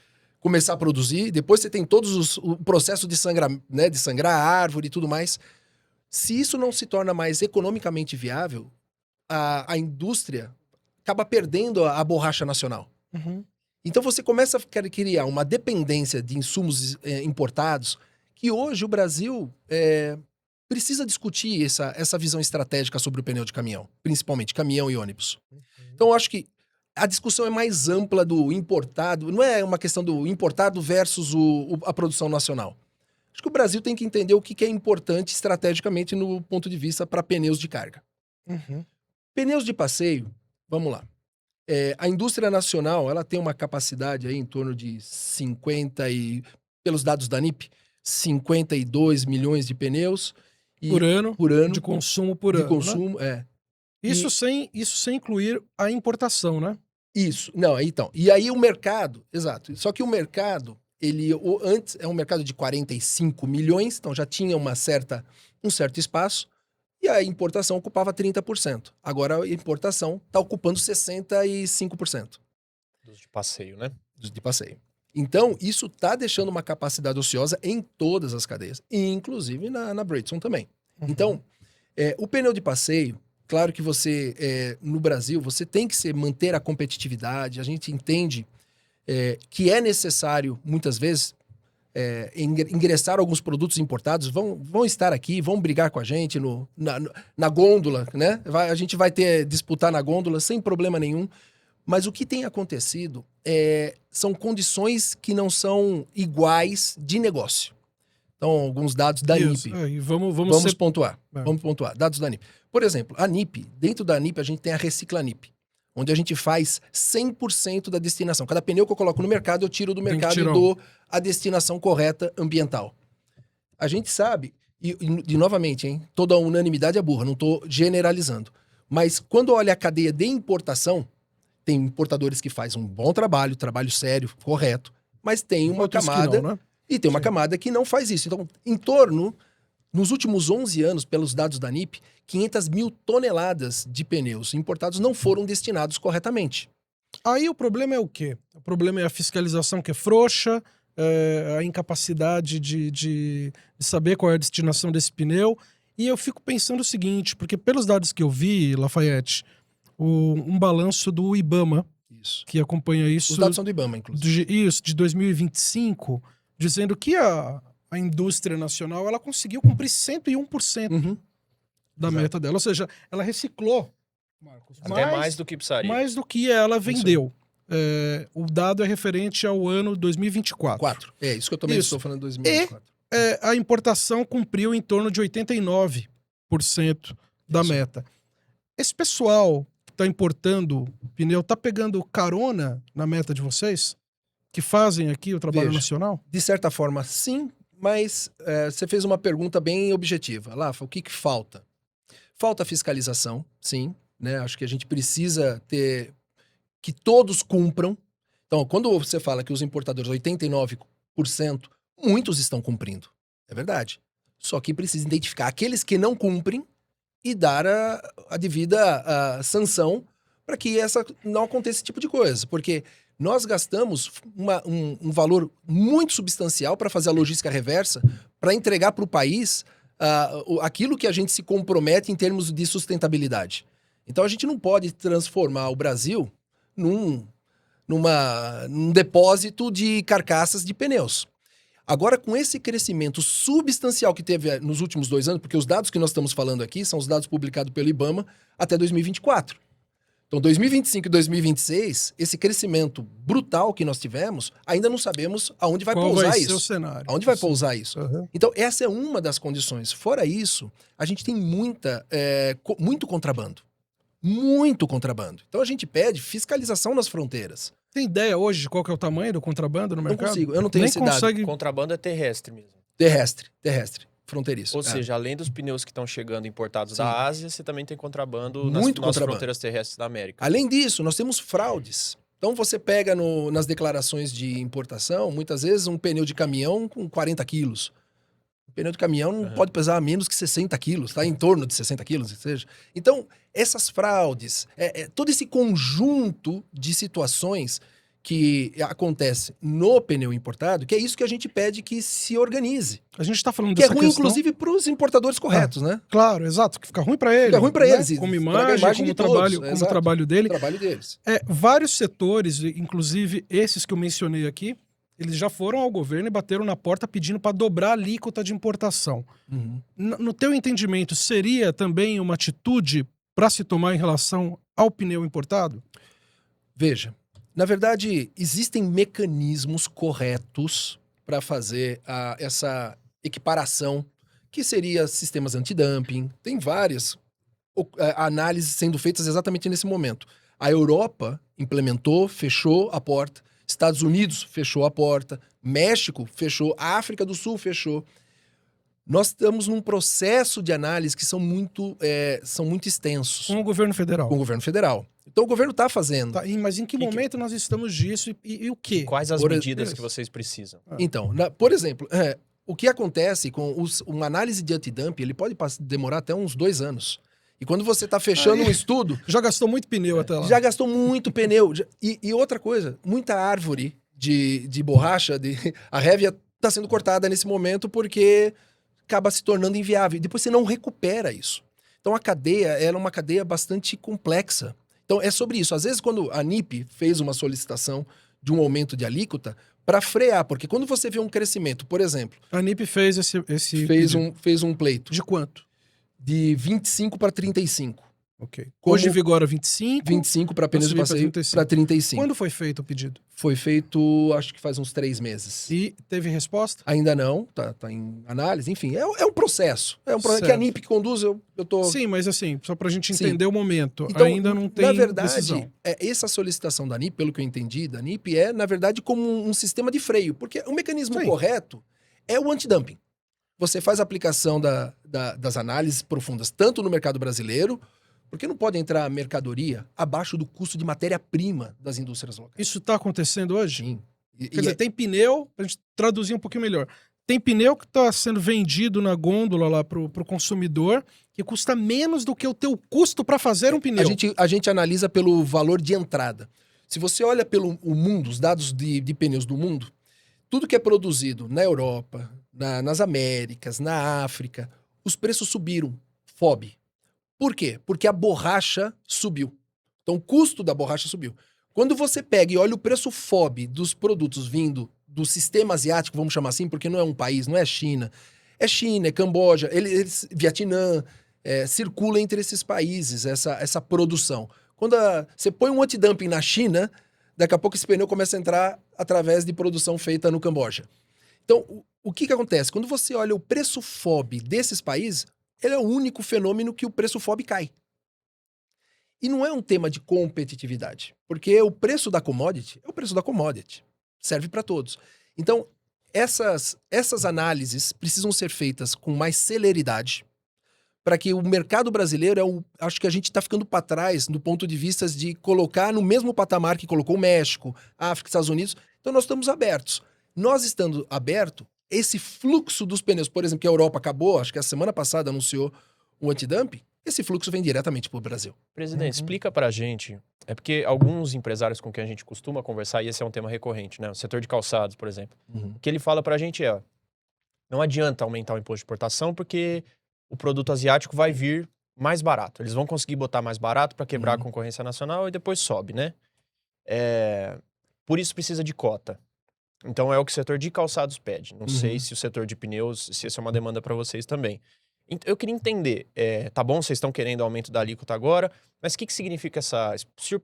Speaker 3: começar a produzir, depois você tem o processo de sangrar, né, de sangrar a árvore e tudo mais. Se isso não se torna mais economicamente viável, a indústria acaba perdendo a borracha nacional.
Speaker 1: Uhum.
Speaker 3: Então você começa a criar uma dependência de insumos importados, que hoje o Brasil precisa discutir essa visão estratégica sobre o pneu de caminhão, principalmente caminhão e ônibus. Então eu acho que a discussão é mais ampla do importado, não é uma questão do importado versus a produção nacional. Acho que o Brasil tem que entender o que é importante estrategicamente no ponto de vista para pneus de carga.
Speaker 1: Uhum.
Speaker 3: Pneus de passeio, vamos lá. A indústria nacional, ela tem uma capacidade aí em torno de 50 pelos dados da NIP, 52 milhões de pneus
Speaker 1: Por ano,
Speaker 3: de
Speaker 1: de consumo por
Speaker 3: de
Speaker 1: ano.
Speaker 3: consumo,
Speaker 1: Né? Isso sem incluir a importação, né?
Speaker 3: Isso. Não, então. E aí o mercado, exato. Só que o mercado, antes é um mercado de 45 milhões, então já tinha um certo espaço. E a importação ocupava 30%. Agora a importação está ocupando 65%.
Speaker 2: Dos de passeio, né?
Speaker 3: De passeio. Então, isso está deixando uma capacidade ociosa em todas as cadeias, inclusive na Bridgestone também.
Speaker 1: Uhum.
Speaker 3: Então, o pneu de passeio, claro que você, no Brasil, você tem que manter a competitividade. A gente entende que é necessário, muitas vezes, ingressar alguns produtos importados, vão estar aqui, vão brigar com a gente na gôndola, né? A gente vai disputar na gôndola sem problema nenhum. Mas o que tem acontecido são condições que não são iguais de negócio. Então, alguns dados da
Speaker 1: Isso.
Speaker 3: NIP.
Speaker 1: Vamos
Speaker 3: pontuar. Vamos pontuar. Dados da NIP. Por exemplo, a NIP, dentro da NIP, a gente tem a Recicla NIP, onde a gente faz 100% da destinação. Cada pneu que eu coloco no mercado, eu tiro do mercado e dou a destinação correta ambiental. A gente sabe, e novamente, hein, toda a unanimidade é burra, não estou generalizando. Mas quando olha a cadeia de importação, tem importadores que fazem um bom trabalho sério, correto, mas tem uma camada...
Speaker 1: Não, né?
Speaker 3: E tem uma camada que não faz isso. Então, nos últimos 11 anos, pelos dados da NIP, 500 mil toneladas de pneus importados não foram destinados corretamente.
Speaker 1: Aí o problema é o quê? O problema é a fiscalização que é frouxa, a incapacidade de saber qual é a destinação desse pneu. E eu fico pensando o seguinte, porque pelos dados que eu vi, Lafayette, um balanço do IBAMA,
Speaker 3: Isso.
Speaker 1: que acompanha isso...
Speaker 3: Os dados são do IBAMA, inclusive.
Speaker 1: Isso, de 2025, dizendo que a indústria nacional ela conseguiu cumprir 101% da meta dela. Ou seja, ela reciclou, Marcos,
Speaker 2: até mais do que precisaria.
Speaker 1: Mais do que ela vendeu. O dado é referente ao ano 2024.
Speaker 3: É isso que eu também estou falando, 2024.
Speaker 1: A importação cumpriu em torno de 89% da meta. Esse pessoal que está importando pneu está pegando carona na meta de vocês? Que fazem aqui o trabalho nacional?
Speaker 3: De certa forma, sim, mas você fez uma pergunta bem objetiva. Lafa, o que falta? Falta fiscalização, sim, né? Acho que a gente precisa ter que todos cumpram. Então, quando você fala que os importadores, 89%, muitos estão cumprindo. É verdade. Só que precisa identificar aqueles que não cumprem e dar a devida sanção para que não aconteça esse tipo de coisa. Porque nós gastamos um valor muito substancial para fazer a logística reversa, para entregar para o país aquilo que a gente se compromete em termos de sustentabilidade. Então a gente não pode transformar o Brasil num depósito de carcaças de pneus. Agora, com esse crescimento substancial que teve nos últimos 2 anos, porque os dados que nós estamos falando aqui são os dados publicados pelo IBAMA até 2024. Então, 2025 e 2026, esse crescimento brutal que nós tivemos, ainda não sabemos aonde vai
Speaker 1: Qual
Speaker 3: pousar
Speaker 1: vai ser
Speaker 3: isso.
Speaker 1: o cenário?
Speaker 3: Aonde vai pousar isso?
Speaker 1: Uhum.
Speaker 3: Então, essa é uma das condições. Fora isso, a gente tem muito contrabando. Muito contrabando. Então, a gente pede fiscalização nas fronteiras.
Speaker 1: Tem ideia hoje de qual que é o tamanho do contrabando no
Speaker 3: Não
Speaker 1: mercado?
Speaker 3: consigo, eu não tenho
Speaker 1: Nem
Speaker 3: esse dado.
Speaker 1: consegue...
Speaker 2: Contrabando é terrestre mesmo.
Speaker 3: Terrestre, fronteiriço.
Speaker 2: Ou seja, além dos pneus que estão chegando importados
Speaker 3: Sim.
Speaker 2: da Ásia, você também tem contrabando
Speaker 3: Muito
Speaker 2: nas
Speaker 3: contrabando.
Speaker 2: fronteiras terrestres da América.
Speaker 3: Além disso, nós temos fraudes. Então, você pega nas declarações de importação, muitas vezes, um pneu de caminhão com 40 quilos. O pneu de caminhão não pode pesar menos que 60 quilos, tá? Em torno de 60 quilos, que seja. Então, essas fraudes, todo esse conjunto de situações que acontece no pneu importado, que é isso que a gente pede que se organize.
Speaker 1: A gente está falando
Speaker 3: Que é
Speaker 1: dessa
Speaker 3: ruim,
Speaker 1: questão...
Speaker 3: inclusive, para os importadores corretos, né?
Speaker 1: Claro, exato, que fica ruim para ele.
Speaker 3: Fica ruim pra
Speaker 1: né?
Speaker 3: eles,
Speaker 1: Como
Speaker 3: estraga a
Speaker 1: imagem,
Speaker 3: imagem
Speaker 1: como
Speaker 3: de todos,
Speaker 1: trabalho, como
Speaker 3: exato.
Speaker 1: trabalho dele.
Speaker 3: O trabalho deles.
Speaker 1: Vários setores, inclusive esses que eu mencionei aqui, eles já foram ao governo e bateram na porta pedindo para dobrar a alíquota de importação.
Speaker 3: Uhum.
Speaker 1: No teu entendimento, seria também uma atitude para se tomar em relação ao pneu importado?
Speaker 3: Veja, na verdade, existem mecanismos corretos para fazer essa equiparação, que seria sistemas antidumping. Tem várias análises sendo feitas exatamente nesse momento. A Europa implementou, fechou a porta. Estados Unidos fechou a porta. México fechou. A África do Sul fechou. Nós estamos num processo de análise que são muito extensos
Speaker 1: Com o governo federal.
Speaker 3: com o governo federal. Então o governo está fazendo.
Speaker 1: Tá, mas em que momento nós estamos disso e o quê?
Speaker 2: Quais as
Speaker 3: Por
Speaker 2: medidas
Speaker 1: isso.
Speaker 2: que vocês precisam?
Speaker 3: Então, por exemplo, o que acontece com uma análise de antidumping, ele pode demorar até uns 2 anos. E quando você está fechando um estudo,
Speaker 1: Já gastou muito pneu até lá.
Speaker 3: já gastou muito pneu. E outra coisa, muita árvore de borracha, a révia está sendo cortada nesse momento porque acaba se tornando inviável. Depois você não recupera isso. Então a cadeia ela é uma cadeia bastante complexa. Então é sobre isso. Às vezes quando a ANIP fez uma solicitação de um aumento de alíquota para frear, porque quando você vê um crescimento, por exemplo,
Speaker 1: A ANIP fez esse
Speaker 3: fez
Speaker 1: pedido.
Speaker 3: um pleito
Speaker 1: De quanto?
Speaker 3: de 25 para 35.
Speaker 1: Ok.
Speaker 3: Como-
Speaker 1: Hoje vigora 25.
Speaker 3: 25 para pneus de
Speaker 1: subir pra
Speaker 3: passeio
Speaker 1: 35.
Speaker 3: para 35.
Speaker 1: Quando foi feito o pedido?
Speaker 3: Foi feito, acho que faz uns 3 meses.
Speaker 1: E teve resposta?
Speaker 3: Ainda não, tá em análise, enfim, é um processo. É um processo que a
Speaker 1: Certo.
Speaker 3: NIP que conduz, eu tô...
Speaker 1: Sim, mas assim, só pra gente
Speaker 3: Sim.
Speaker 1: entender o momento.
Speaker 3: Então,
Speaker 1: Ainda não tem
Speaker 3: na verdade,
Speaker 1: decisão.
Speaker 3: essa solicitação da NIP, pelo que eu entendi, da NIP, na verdade, como um sistema de freio, porque o mecanismo
Speaker 1: Sim.
Speaker 3: correto é o antidumping. Você faz a aplicação das análises profundas, tanto no mercado brasileiro, porque não pode entrar mercadoria abaixo do custo de matéria-prima das indústrias locais.
Speaker 1: Isso tá acontecendo hoje?
Speaker 3: Sim.
Speaker 1: Quer dizer, tem pneu, pra gente traduzir um pouquinho melhor. Tem pneu que tá sendo vendido na gôndola lá pro consumidor, que custa menos do que o teu custo para fazer um pneu.
Speaker 3: A gente analisa pelo valor de entrada. Se você olha pelo mundo, os dados de pneus do mundo, tudo que é produzido na Europa, nas Américas, na África, os preços subiram. FOB. Por quê? Porque a borracha subiu. Então o custo da borracha subiu. Quando você pega e olha o preço FOB dos produtos vindo do sistema asiático, vamos chamar assim, porque não é um país, não é China. É China, é Camboja, Vietnã, circula entre esses países essa produção. Quando você põe um antidumping na China, daqui a pouco esse pneu começa a entrar através de produção feita no Camboja. Então, o que acontece? Quando você olha o preço FOB desses países, ele é o único fenômeno que o preço FOB cai. E não é um tema de competitividade, porque o preço da commodity é o preço da commodity. Serve para todos. Então, essas análises precisam ser feitas com mais celeridade para que o mercado brasileiro, acho que a gente está ficando para trás do ponto de vista de colocar no mesmo patamar que colocou o México, África, Estados Unidos. Então, nós estamos abertos. Nós estando aberto, esse fluxo dos pneus, por exemplo, que a Europa acabou, acho que a semana passada anunciou o antidumping, esse fluxo vem diretamente para o Brasil.
Speaker 2: Presidente, explica pra gente. É porque alguns empresários com quem a gente costuma conversar, e esse é um tema recorrente, né? O setor de calçados, por exemplo. O que ele fala pra gente ó, não adianta aumentar o imposto de importação porque o produto asiático vai vir mais barato. Eles vão conseguir botar mais barato para quebrar a concorrência nacional e depois sobe, né? por isso precisa de cota. Então é o que o setor de calçados pede. Não
Speaker 3: Uhum.
Speaker 2: sei se o setor de pneus, se essa é uma demanda para vocês também. Eu queria entender, tá bom, vocês estão querendo aumento da alíquota agora, mas o que significa essa... Se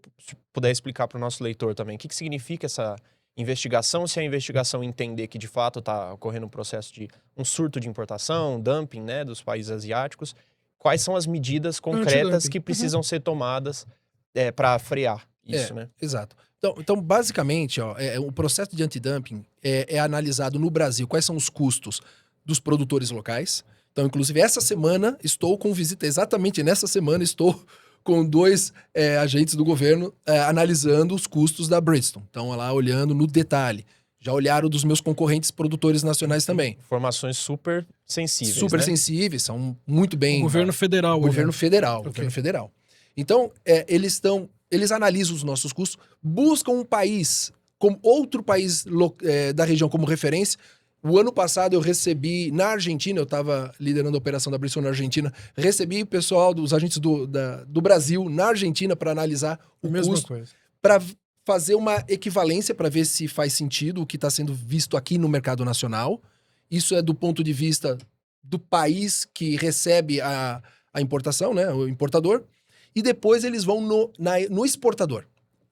Speaker 2: puder explicar para o nosso leitor também, o que significa essa investigação, se a investigação entender que de fato está ocorrendo um processo de um surto de importação, dumping, né, dos países asiáticos, quais são as medidas concretas
Speaker 1: Antidumping.
Speaker 2: que precisam ser tomadas para frear isso, né?
Speaker 3: Exato. Então, basicamente, ó, o processo de antidumping é analisado no Brasil quais são os custos dos produtores locais. Então, inclusive, essa semana estou com visita, exatamente nessa semana estou com 2 agentes do governo analisando os custos da Bridgestone. Então, lá olhando no detalhe. Já olharam dos meus concorrentes produtores nacionais também.
Speaker 2: Informações super sensíveis,
Speaker 3: Super
Speaker 2: né?
Speaker 3: sensíveis, são muito bem...
Speaker 1: O governo federal.
Speaker 3: Governo federal,
Speaker 1: Ok.
Speaker 3: governo federal. Então, eles analisam os nossos custos, buscam um país, como outro país da região como referência. O ano passado eu recebi, na Argentina, eu estava liderando a operação da Bridgestone na Argentina, recebi o pessoal dos agentes do Brasil na Argentina para analisar o
Speaker 1: Mesma
Speaker 3: custo,
Speaker 1: coisa.
Speaker 3: para fazer uma equivalência, para ver se faz sentido o que está sendo visto aqui no mercado nacional. Isso é do ponto de vista do país que recebe a importação, né, o importador. E depois eles vão no exportador.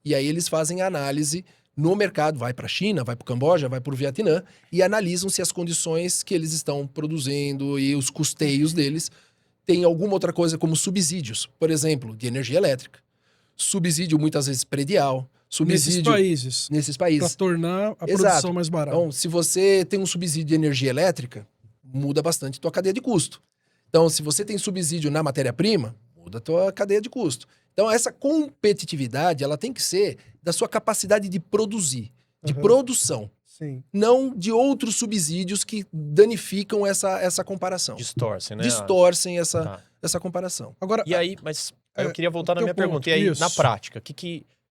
Speaker 3: E aí eles fazem a análise no mercado, vai para a China, vai para o Camboja, vai para o Vietnã, e analisam se as condições que eles estão produzindo e os custeios deles têm alguma outra coisa como subsídios, por exemplo, de energia elétrica. Subsídio muitas vezes predial, subsídio
Speaker 1: Para
Speaker 3: nesses países.
Speaker 1: tornar a
Speaker 3: Exato.
Speaker 1: produção mais barata.
Speaker 3: Então, se você tem um subsídio de energia elétrica, muda bastante a tua cadeia de custo. Então, se você tem subsídio na matéria-prima, muda a tua cadeia de custo. Então, essa competitividade, ela tem que ser da sua capacidade de produzir, de
Speaker 1: Uhum.
Speaker 3: produção,
Speaker 1: Sim.
Speaker 3: não de outros subsídios que danificam essa comparação.
Speaker 2: Distorcem, né?
Speaker 3: Distorcem
Speaker 2: Tá.
Speaker 3: essa comparação.
Speaker 1: Agora,
Speaker 2: E aí, mas aí eu queria voltar
Speaker 1: o
Speaker 2: na
Speaker 1: teu
Speaker 2: minha
Speaker 1: ponto,
Speaker 2: pergunta. E aí,
Speaker 1: isso.
Speaker 2: na prática,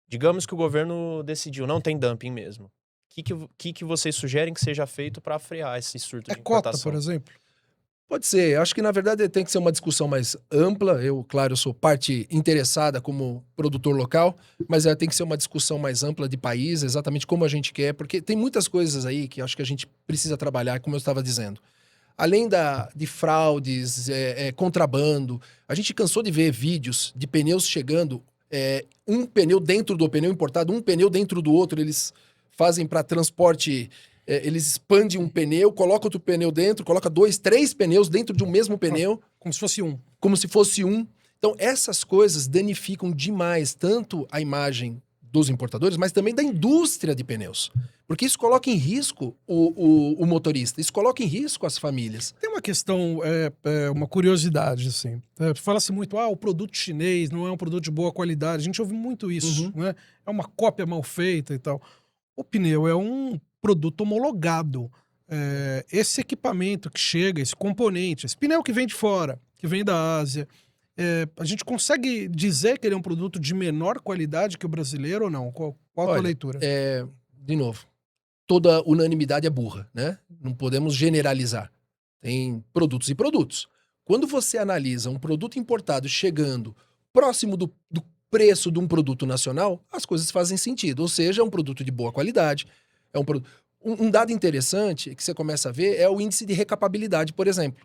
Speaker 2: digamos que o governo decidiu, não tem dumping mesmo. O que vocês sugerem que seja feito para frear esse surto
Speaker 1: é
Speaker 2: de
Speaker 1: cota,
Speaker 2: importação?
Speaker 1: por exemplo?
Speaker 3: Pode ser. Acho que, na verdade, tem que ser uma discussão mais ampla. Claro, eu sou parte interessada como produtor local, mas tem que ser uma discussão mais ampla de país, exatamente como a gente quer, porque tem muitas coisas aí que acho que a gente precisa trabalhar, como eu estava dizendo. Além de fraudes, contrabando, a gente cansou de ver vídeos de pneus chegando, um pneu dentro do pneu importado, um pneu dentro do outro, eles fazem para transporte... eles expandem um pneu, colocam outro pneu dentro, coloca 2, 3 pneus dentro de um mesmo pneu,
Speaker 1: Como se fosse um.
Speaker 3: como se fosse um. Então, essas coisas danificam demais tanto a imagem dos importadores, mas também da indústria de pneus. Porque isso coloca em risco o motorista, isso coloca em risco as famílias.
Speaker 1: Tem uma questão, uma curiosidade, assim. Fala-se muito, o produto chinês não é um produto de boa qualidade. A gente ouve muito isso, né? É uma cópia mal feita e tal. O pneu é um produto homologado. Esse equipamento que chega, esse componente, esse pneu que vem de fora, que vem da Ásia, a gente consegue dizer que ele é um produto de menor qualidade que o brasileiro ou não? Qual a tua leitura?
Speaker 3: De novo, toda unanimidade é burra, né? Não podemos generalizar. Tem produtos e produtos. Quando você analisa um produto importado chegando próximo do preço de um produto nacional, as coisas fazem sentido. Ou seja, é um produto de boa qualidade. Um dado interessante que você começa a ver é o índice de recapabilidade, por exemplo.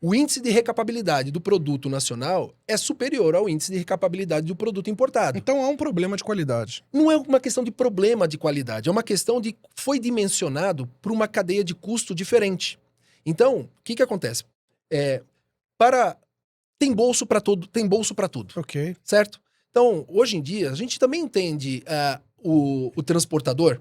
Speaker 3: O índice de recapabilidade do produto nacional é superior ao índice de recapabilidade do produto importado.
Speaker 1: Então há um problema de qualidade.
Speaker 3: Não é uma questão de problema de qualidade, é uma questão de foi dimensionado para uma cadeia de custo diferente. Então, o que acontece? Tem bolso para tudo,
Speaker 1: Ok.
Speaker 3: certo? Então, hoje em dia, a gente também entende o transportador.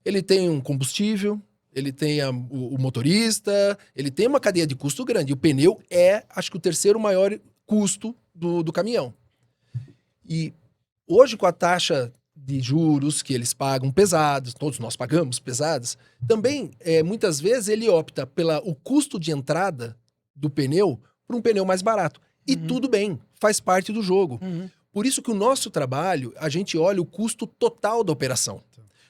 Speaker 3: Ele tem um combustível, ele tem o motorista, ele tem uma cadeia de custo grande. E o pneu acho que o terceiro maior custo do caminhão. E hoje, com a taxa de juros que eles pagam pesados, todos nós pagamos pesadas, também, muitas vezes, ele opta o custo de entrada do pneu por um pneu mais barato. E tudo bem, faz parte do jogo. Por isso que o nosso trabalho, a gente olha o custo total da operação.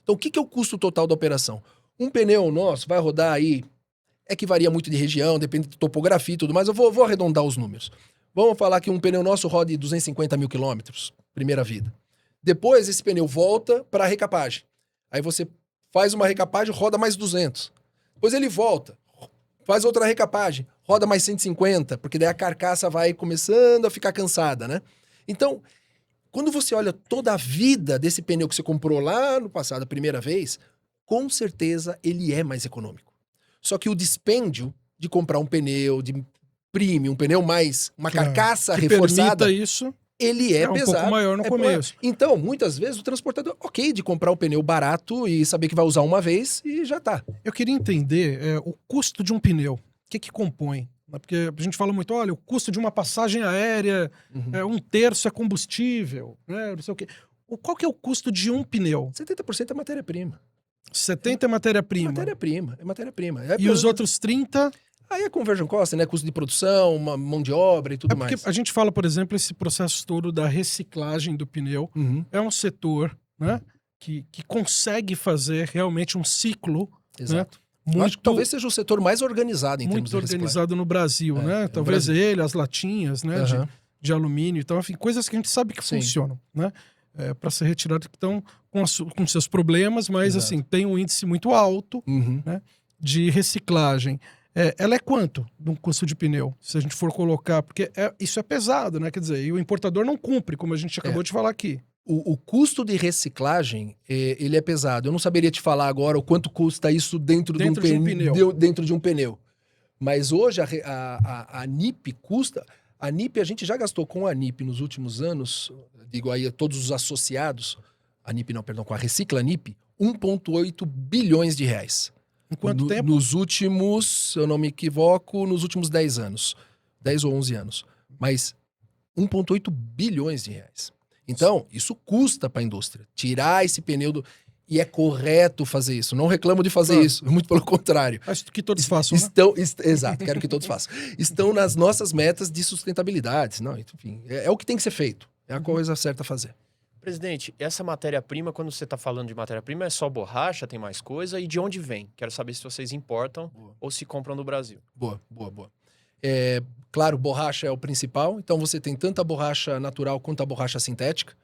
Speaker 3: Então, o que é o custo total da operação? Um pneu nosso vai rodar aí, que varia muito de região, depende de topografia e tudo mais, eu vou arredondar os números. Vamos falar que um pneu nosso rode 250 mil quilômetros, primeira vida. Depois, esse pneu volta para a recapagem. Aí você faz uma recapagem, roda mais 200. Depois ele volta, faz outra recapagem, roda mais 150, porque daí a carcaça vai começando a ficar cansada, né? Então, quando você olha toda a vida desse pneu que você comprou lá no passado, a primeira vez, com certeza ele é mais econômico. Só que o dispêndio de comprar um pneu de premium, um pneu mais, uma carcaça
Speaker 1: que
Speaker 3: reforçada,
Speaker 1: permita isso
Speaker 3: ele é
Speaker 1: um
Speaker 3: pesado.
Speaker 1: pouco maior no começo.
Speaker 3: Então, muitas vezes o transportador, ok, de comprar o pneu barato e saber que vai usar uma vez e já tá.
Speaker 1: Eu queria entender o custo de um pneu. O que compõe? Porque a gente fala muito, olha, o custo de uma passagem aérea, um terço é combustível, né? Não sei o quê. Qual que é o custo de um pneu?
Speaker 3: 70% é matéria-prima.
Speaker 1: 70% é matéria-prima.
Speaker 3: É matéria-prima.
Speaker 1: E os outros 30%?
Speaker 3: Aí é conversion cost, né? Custo de produção, uma mão de obra e tudo
Speaker 1: porque
Speaker 3: mais.
Speaker 1: a gente fala, por exemplo, esse processo todo da reciclagem do pneu. É um setor, né, que consegue fazer realmente um ciclo.
Speaker 3: Exato.
Speaker 1: Né,
Speaker 3: Acho que talvez seja o setor mais organizado em termos de
Speaker 1: muito organizado no Brasil, né? Talvez ele, as latinhas, né, de alumínio e tal, enfim, coisas que a gente sabe que funcionam, né? Para ser retirado, que estão com seus problemas, mas assim, tem um índice muito alto, né, de reciclagem. Ela é quanto no custo de pneu, se a gente for colocar? Porque isso é pesado, né? Quer dizer, e o importador não cumpre, como a gente acabou de falar aqui.
Speaker 3: O custo de reciclagem, ele é pesado. Eu não saberia te falar agora o quanto custa isso dentro de um pneu. Dentro de um pneu. Mas hoje a NIP custa... A NIP, a gente já gastou com a NIP nos últimos anos, digo aí a todos os associados, com a Recicla NIP, 1,8 bilhões de reais.
Speaker 1: Em quanto tempo?
Speaker 3: Nos últimos, se eu não me equivoco, nos últimos 10 anos. 10 ou 11 anos. Mas 1,8 bilhões de reais. Então, isso custa para a indústria. Tirar esse pneu do... E é correto fazer isso. Não reclamo de fazer isso. Muito pelo contrário.
Speaker 1: Acho que todos façam, né?
Speaker 3: Exato, quero que todos façam. Estão nas nossas metas de sustentabilidade. Não, enfim, é o que tem que ser feito. É a coisa certa a fazer.
Speaker 2: Presidente, essa matéria-prima, quando você está falando de matéria-prima, é só borracha, tem mais coisa? E de onde vem? Quero saber se vocês importam ou se compram no Brasil.
Speaker 3: Boa. Claro, borracha é o principal. Então você tem tanto a borracha natural quanto a borracha sintética.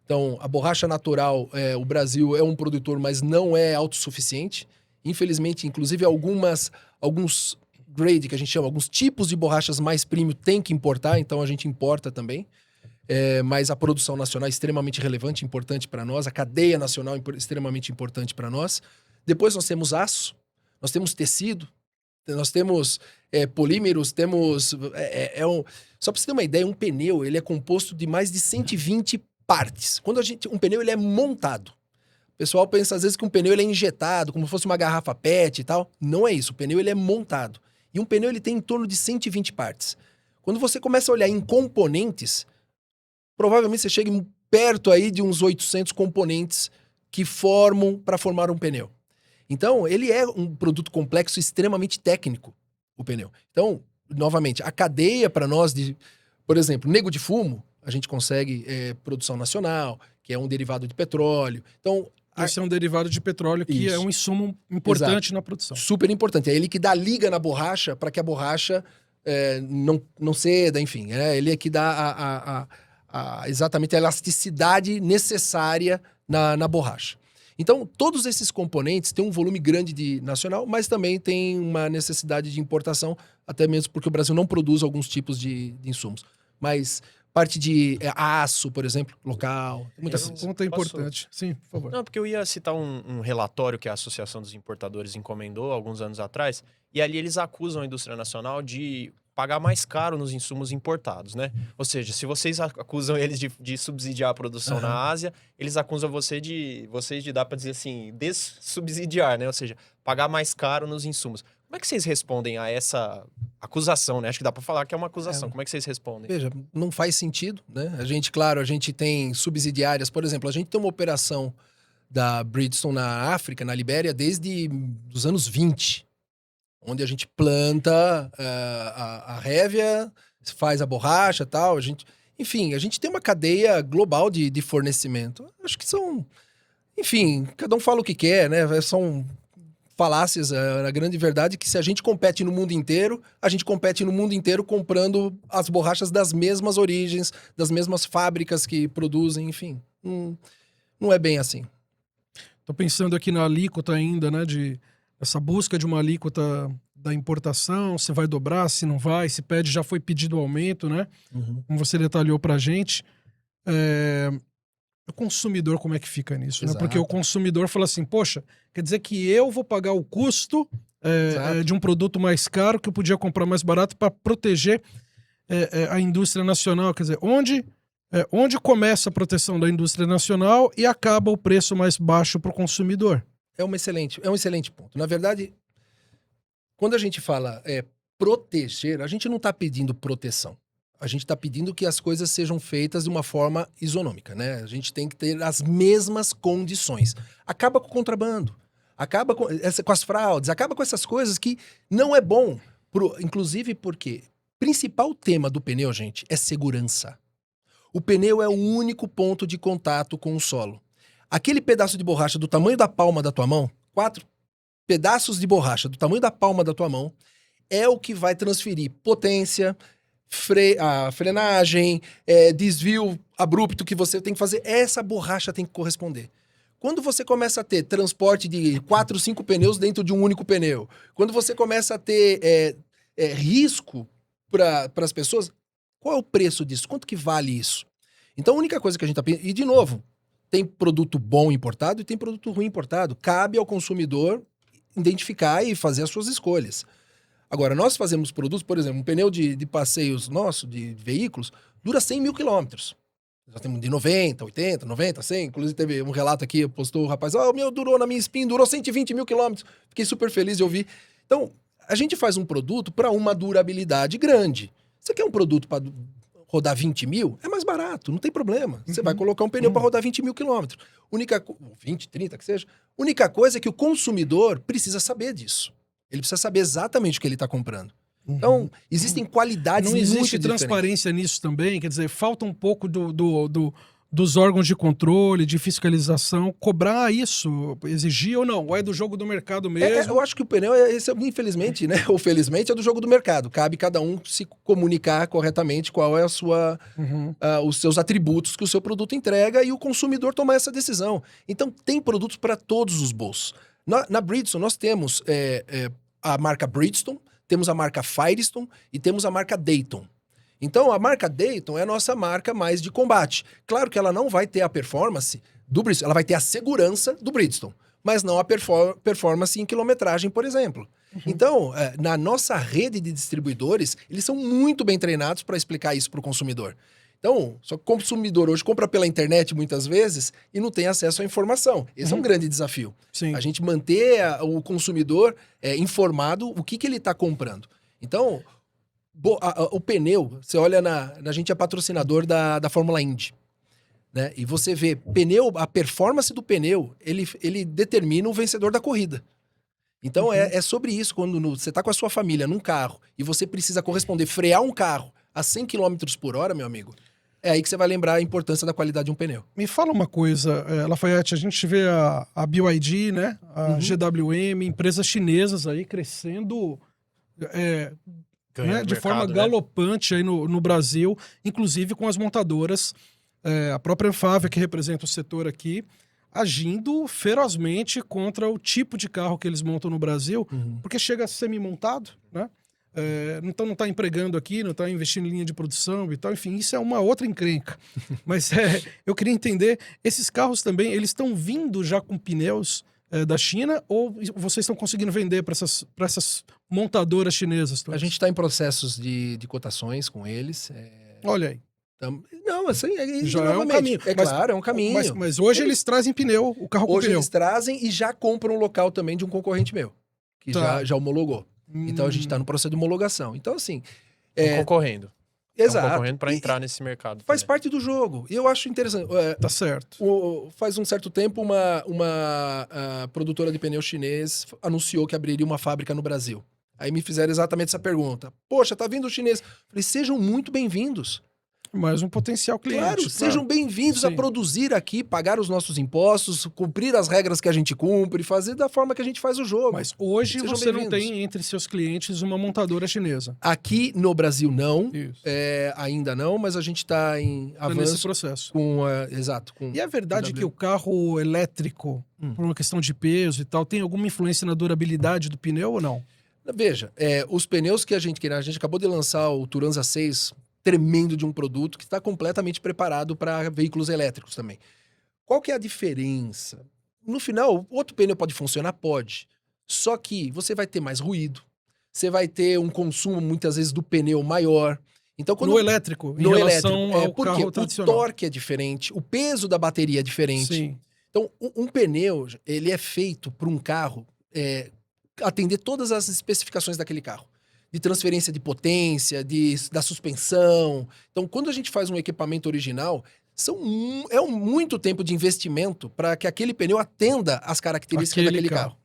Speaker 3: Então, a borracha natural, o Brasil é um produtor, mas não é autossuficiente. Infelizmente, inclusive, alguns grade, que a gente chama, alguns tipos de borrachas mais premium tem que importar, então a gente importa também. Mas a produção nacional é extremamente relevante, importante para nós. A cadeia nacional é extremamente importante para nós. Depois nós temos aço, nós temos tecido, nós temos polímeros, temos... Só para você ter uma ideia, um pneu ele é composto de mais de 120 partes. Quando um pneu ele é montado. O pessoal pensa às vezes que um pneu ele é injetado, como se fosse uma garrafa PET e tal. Não é isso. O pneu ele é montado. E um pneu ele tem em torno de 120 partes. Quando você começa a olhar em componentes, provavelmente você chega perto aí de uns 800 componentes que formam para formar um pneu. Então, ele é um produto complexo extremamente técnico, o pneu. Então, novamente, a cadeia para nós por exemplo, nego de fumo, a gente consegue produção nacional, que é um derivado de petróleo. Então,
Speaker 1: esse é um derivado de petróleo que é um insumo importante na produção.
Speaker 3: Super importante. É ele que dá liga na borracha para que a borracha não ceda, enfim. Ele é que dá exatamente a elasticidade necessária na borracha. Então, todos esses componentes têm um volume grande de nacional, mas também tem uma necessidade de importação, até mesmo porque o Brasil não produz alguns tipos de insumos. Mas parte de aço, por exemplo, local.
Speaker 1: Esse ponto é importante. Sim, por favor.
Speaker 2: Não, porque eu ia citar um relatório que a Associação dos Importadores encomendou alguns anos atrás, e ali eles acusam a indústria nacional de pagar mais caro nos insumos importados, né? Ou seja, se vocês acusam eles de subsidiar a produção na Ásia, eles acusam vocês de dar para dizer assim, dessubsidiar, né? Ou seja, pagar mais caro nos insumos. Como é que vocês respondem a essa acusação, né? Acho que dá para falar que é uma acusação. Como é que vocês respondem?
Speaker 3: Veja, não faz sentido, né? A gente tem subsidiárias. Por exemplo, a gente tem uma operação da Bridgestone na África, na Libéria, desde os anos 20. Onde a gente planta a révia, faz a borracha e tal. Enfim, a gente tem uma cadeia global de fornecimento. Acho que são... Enfim, cada um fala o que quer, né? São falácias. A grande verdade é que se a gente compete no mundo inteiro, a gente compete no mundo inteiro comprando as borrachas das mesmas origens, das mesmas fábricas que produzem, enfim. Não é bem assim.
Speaker 1: Tô pensando aqui na alíquota ainda, né? Essa busca de uma alíquota da importação, se vai dobrar, se não vai, se pede, já foi pedido aumento, né? Como você detalhou pra gente. O consumidor, como é que fica nisso? Né? Porque o
Speaker 3: Exato.
Speaker 1: consumidor fala assim, poxa, quer dizer que eu vou pagar o custo
Speaker 3: Exato.
Speaker 1: de um produto mais caro que eu podia comprar mais barato para proteger a indústria nacional. Quer dizer, onde começa a proteção da indústria nacional e acaba o preço mais baixo para o consumidor?
Speaker 3: É um excelente ponto. Na verdade, quando a gente fala proteger, a gente não está pedindo proteção. A gente está pedindo que as coisas sejam feitas de uma forma isonômica, né? A gente tem que ter as mesmas condições. Acaba com o contrabando, acaba com as fraudes, acaba com essas coisas que não é bom. Inclusive porque o principal tema do pneu, gente, é segurança. O pneu é o único ponto de contato com o solo. Aquele pedaço de borracha do tamanho da palma da tua mão, 4 pedaços de borracha do tamanho da palma da tua mão, é o que vai transferir potência, a frenagem, desvio abrupto que você tem que fazer. Essa borracha tem que corresponder. Quando você começa a ter transporte de 4, 5 pneus dentro de um único pneu, quando você começa a ter risco para as pessoas, qual é o preço disso? Quanto que vale isso? Então a única coisa que a gente está pensando... E de novo, tem produto bom importado e tem produto ruim importado. Cabe ao consumidor identificar e fazer as suas escolhas. Agora, nós fazemos produtos, por exemplo, um pneu de passeios nosso, de veículos, dura 100 mil quilômetros. Nós temos de 90, 80, 90, 100. Inclusive teve um relato aqui, postou o rapaz, o meu durou na minha Spin, durou 120 mil quilômetros. Fiquei super feliz de ouvir. Então, a gente faz um produto para uma durabilidade grande. Você quer um produto para rodar 20 mil? É mais barato, não tem problema. Você vai colocar um pneu para rodar 20 mil quilômetros. 20, 30, que seja. Única coisa é que o consumidor precisa saber disso. Ele precisa saber exatamente o que ele está comprando. Então, existem qualidades
Speaker 1: Não
Speaker 3: muito
Speaker 1: existe
Speaker 3: diferentes.
Speaker 1: transparência nisso também? Quer dizer, falta um pouco dos órgãos de controle, de fiscalização, cobrar isso, exigir ou não? Ou é do jogo do mercado mesmo?
Speaker 3: Eu acho que o pneu, infelizmente, né? Ou felizmente, é do jogo do mercado. Cabe cada um se comunicar corretamente qual é a sua, os seus atributos que o seu produto entrega e o consumidor tomar essa decisão. Então, tem produtos para todos os bolsos. Na Bridgestone, nós temos a marca Bridgestone, temos a marca Firestone e temos a marca Dayton. Então, a marca Dayton é a nossa marca mais de combate. Claro que ela não vai ter a performance do Bridgestone, ela vai ter a segurança do Bridgestone, mas não a performance em quilometragem, por exemplo. Então, na nossa rede de distribuidores, eles são muito bem treinados para explicar isso para o consumidor. Então, só que o consumidor hoje compra pela internet muitas vezes e não tem acesso à informação. Esse é um grande desafio.
Speaker 1: Sim.
Speaker 3: A gente manter o consumidor informado o que ele está comprando. Então, o pneu, você olha a gente é patrocinador da Fórmula Indy, né? E você vê, a performance do pneu, ele determina o vencedor da corrida. Então, é sobre isso, quando você está com a sua família num carro e você precisa corresponder, frear um carro a 100 km por hora, meu amigo, é aí que você vai lembrar a importância da qualidade de um pneu.
Speaker 1: Me fala uma coisa, Lafayette, a gente vê a BYD, né? A GWM, empresas chinesas aí crescendo de forma galopante aí no Brasil, inclusive com as montadoras, a própria Anfávia, que representa o setor aqui, agindo ferozmente contra o tipo de carro que eles montam no Brasil, porque chega semi-montado, né? Então não está empregando aqui, não está investindo em linha de produção e tal, enfim, isso é uma outra encrenca. Mas eu queria entender, esses carros também, eles estão vindo já com pneus da China ou vocês estão conseguindo vender para essas montadoras chinesas?
Speaker 3: A gente está em processos de cotações com eles.
Speaker 1: Olha aí.
Speaker 3: Não, assim,
Speaker 1: já é um caminho.
Speaker 3: Claro, é um caminho.
Speaker 1: Mas hoje eles trazem pneu, o carro com
Speaker 3: hoje
Speaker 1: pneu.
Speaker 3: Eles trazem e já compram um local também de um concorrente meu, que já homologou. Então a gente está no processo de homologação. Então, assim.
Speaker 2: Concorrendo.
Speaker 3: Exato.
Speaker 2: Concorrendo para entrar nesse mercado.
Speaker 3: Faz parte do jogo. E eu acho interessante.
Speaker 1: Tá certo.
Speaker 3: Faz um certo tempo, uma produtora de pneu chinês anunciou que abriria uma fábrica no Brasil. Aí me fizeram exatamente essa pergunta. Poxa, tá vindo o chinês. Falei, sejam muito bem-vindos.
Speaker 1: Mais um potencial cliente.
Speaker 3: Claro, sejam bem-vindos a
Speaker 1: Sim.
Speaker 3: produzir aqui, pagar os nossos impostos, cumprir as regras que a gente cumpre, fazer da forma que a gente faz o jogo.
Speaker 1: Mas hoje
Speaker 3: Sejam
Speaker 1: você não
Speaker 3: bem-vindos.
Speaker 1: tem entre seus clientes uma montadora chinesa.
Speaker 3: Aqui no Brasil não,
Speaker 1: Isso.
Speaker 3: ainda não, mas a gente está em
Speaker 1: Tá nesse
Speaker 3: avanço
Speaker 1: processo.
Speaker 3: com... exato. Com,
Speaker 1: E é verdade
Speaker 3: W.
Speaker 1: que o carro elétrico, por uma questão de peso e tal, tem alguma influência na durabilidade do pneu ou não?
Speaker 3: Veja, os pneus que a gente acabou de lançar o Turanza 6, tremendo de um produto que está completamente preparado para veículos elétricos também. Qual que é a diferença? No final, outro pneu pode funcionar? Pode. Só que você vai ter mais ruído, você vai ter um consumo, muitas vezes, do pneu maior. Então,
Speaker 1: No elétrico, em
Speaker 3: no
Speaker 1: relação
Speaker 3: elétrico,
Speaker 1: ao
Speaker 3: porque
Speaker 1: carro
Speaker 3: o
Speaker 1: tradicional.
Speaker 3: torque é diferente, o peso da bateria é diferente.
Speaker 1: Sim.
Speaker 3: Então, um pneu, ele é feito para um carro atender todas as especificações daquele carro. De transferência de potência, da suspensão. Então, quando a gente faz um equipamento original, é muito tempo de investimento para que aquele pneu atenda às características daquele carro.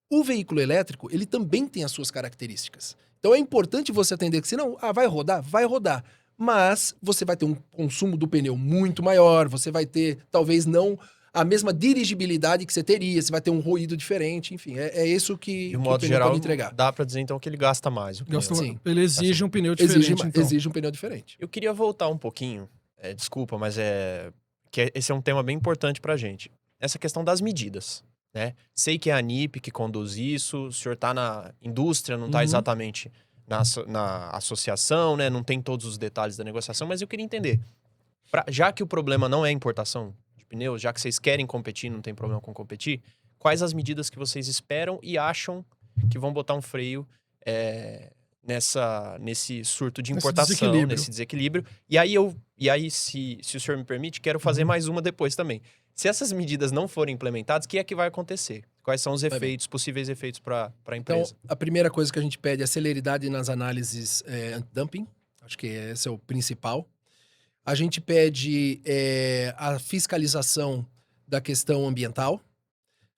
Speaker 3: O veículo elétrico, ele também tem as suas características. Então, é importante você atender, que senão, vai rodar? Vai rodar. Mas você vai ter um consumo do pneu muito maior, você vai ter, talvez, não a mesma dirigibilidade que você teria, você vai ter um ruído diferente, enfim, é isso que
Speaker 2: De
Speaker 3: o
Speaker 2: modo
Speaker 3: pneu
Speaker 2: geral,
Speaker 3: pode entregar.
Speaker 2: dá pra dizer então que ele gasta mais. O pneu.
Speaker 3: Sim.
Speaker 1: Ele exige um pneu diferente, então.
Speaker 3: Exige um pneu diferente.
Speaker 2: Eu queria voltar um pouquinho, desculpa, mas esse é um tema bem importante pra gente. Essa questão das medidas, né? Sei que é a ANIP que conduz isso, o senhor tá na indústria, não tá exatamente na associação, né? Não tem todos os detalhes da negociação, mas eu queria entender. Já que o problema não é importação de pneus, já que vocês querem competir, não tem problema com competir, quais as medidas que vocês esperam e acham que vão botar um freio nesse surto de importação, nesse desequilíbrio? E aí, se o senhor me permite, quero fazer mais uma depois também. Se essas medidas não forem implementadas, o que é que vai acontecer? Quais são os possíveis efeitos para a empresa?
Speaker 3: Então, a primeira coisa que a gente pede é celeridade nas análises anti-dumping. Acho que esse é o principal. A gente pede a fiscalização da questão ambiental.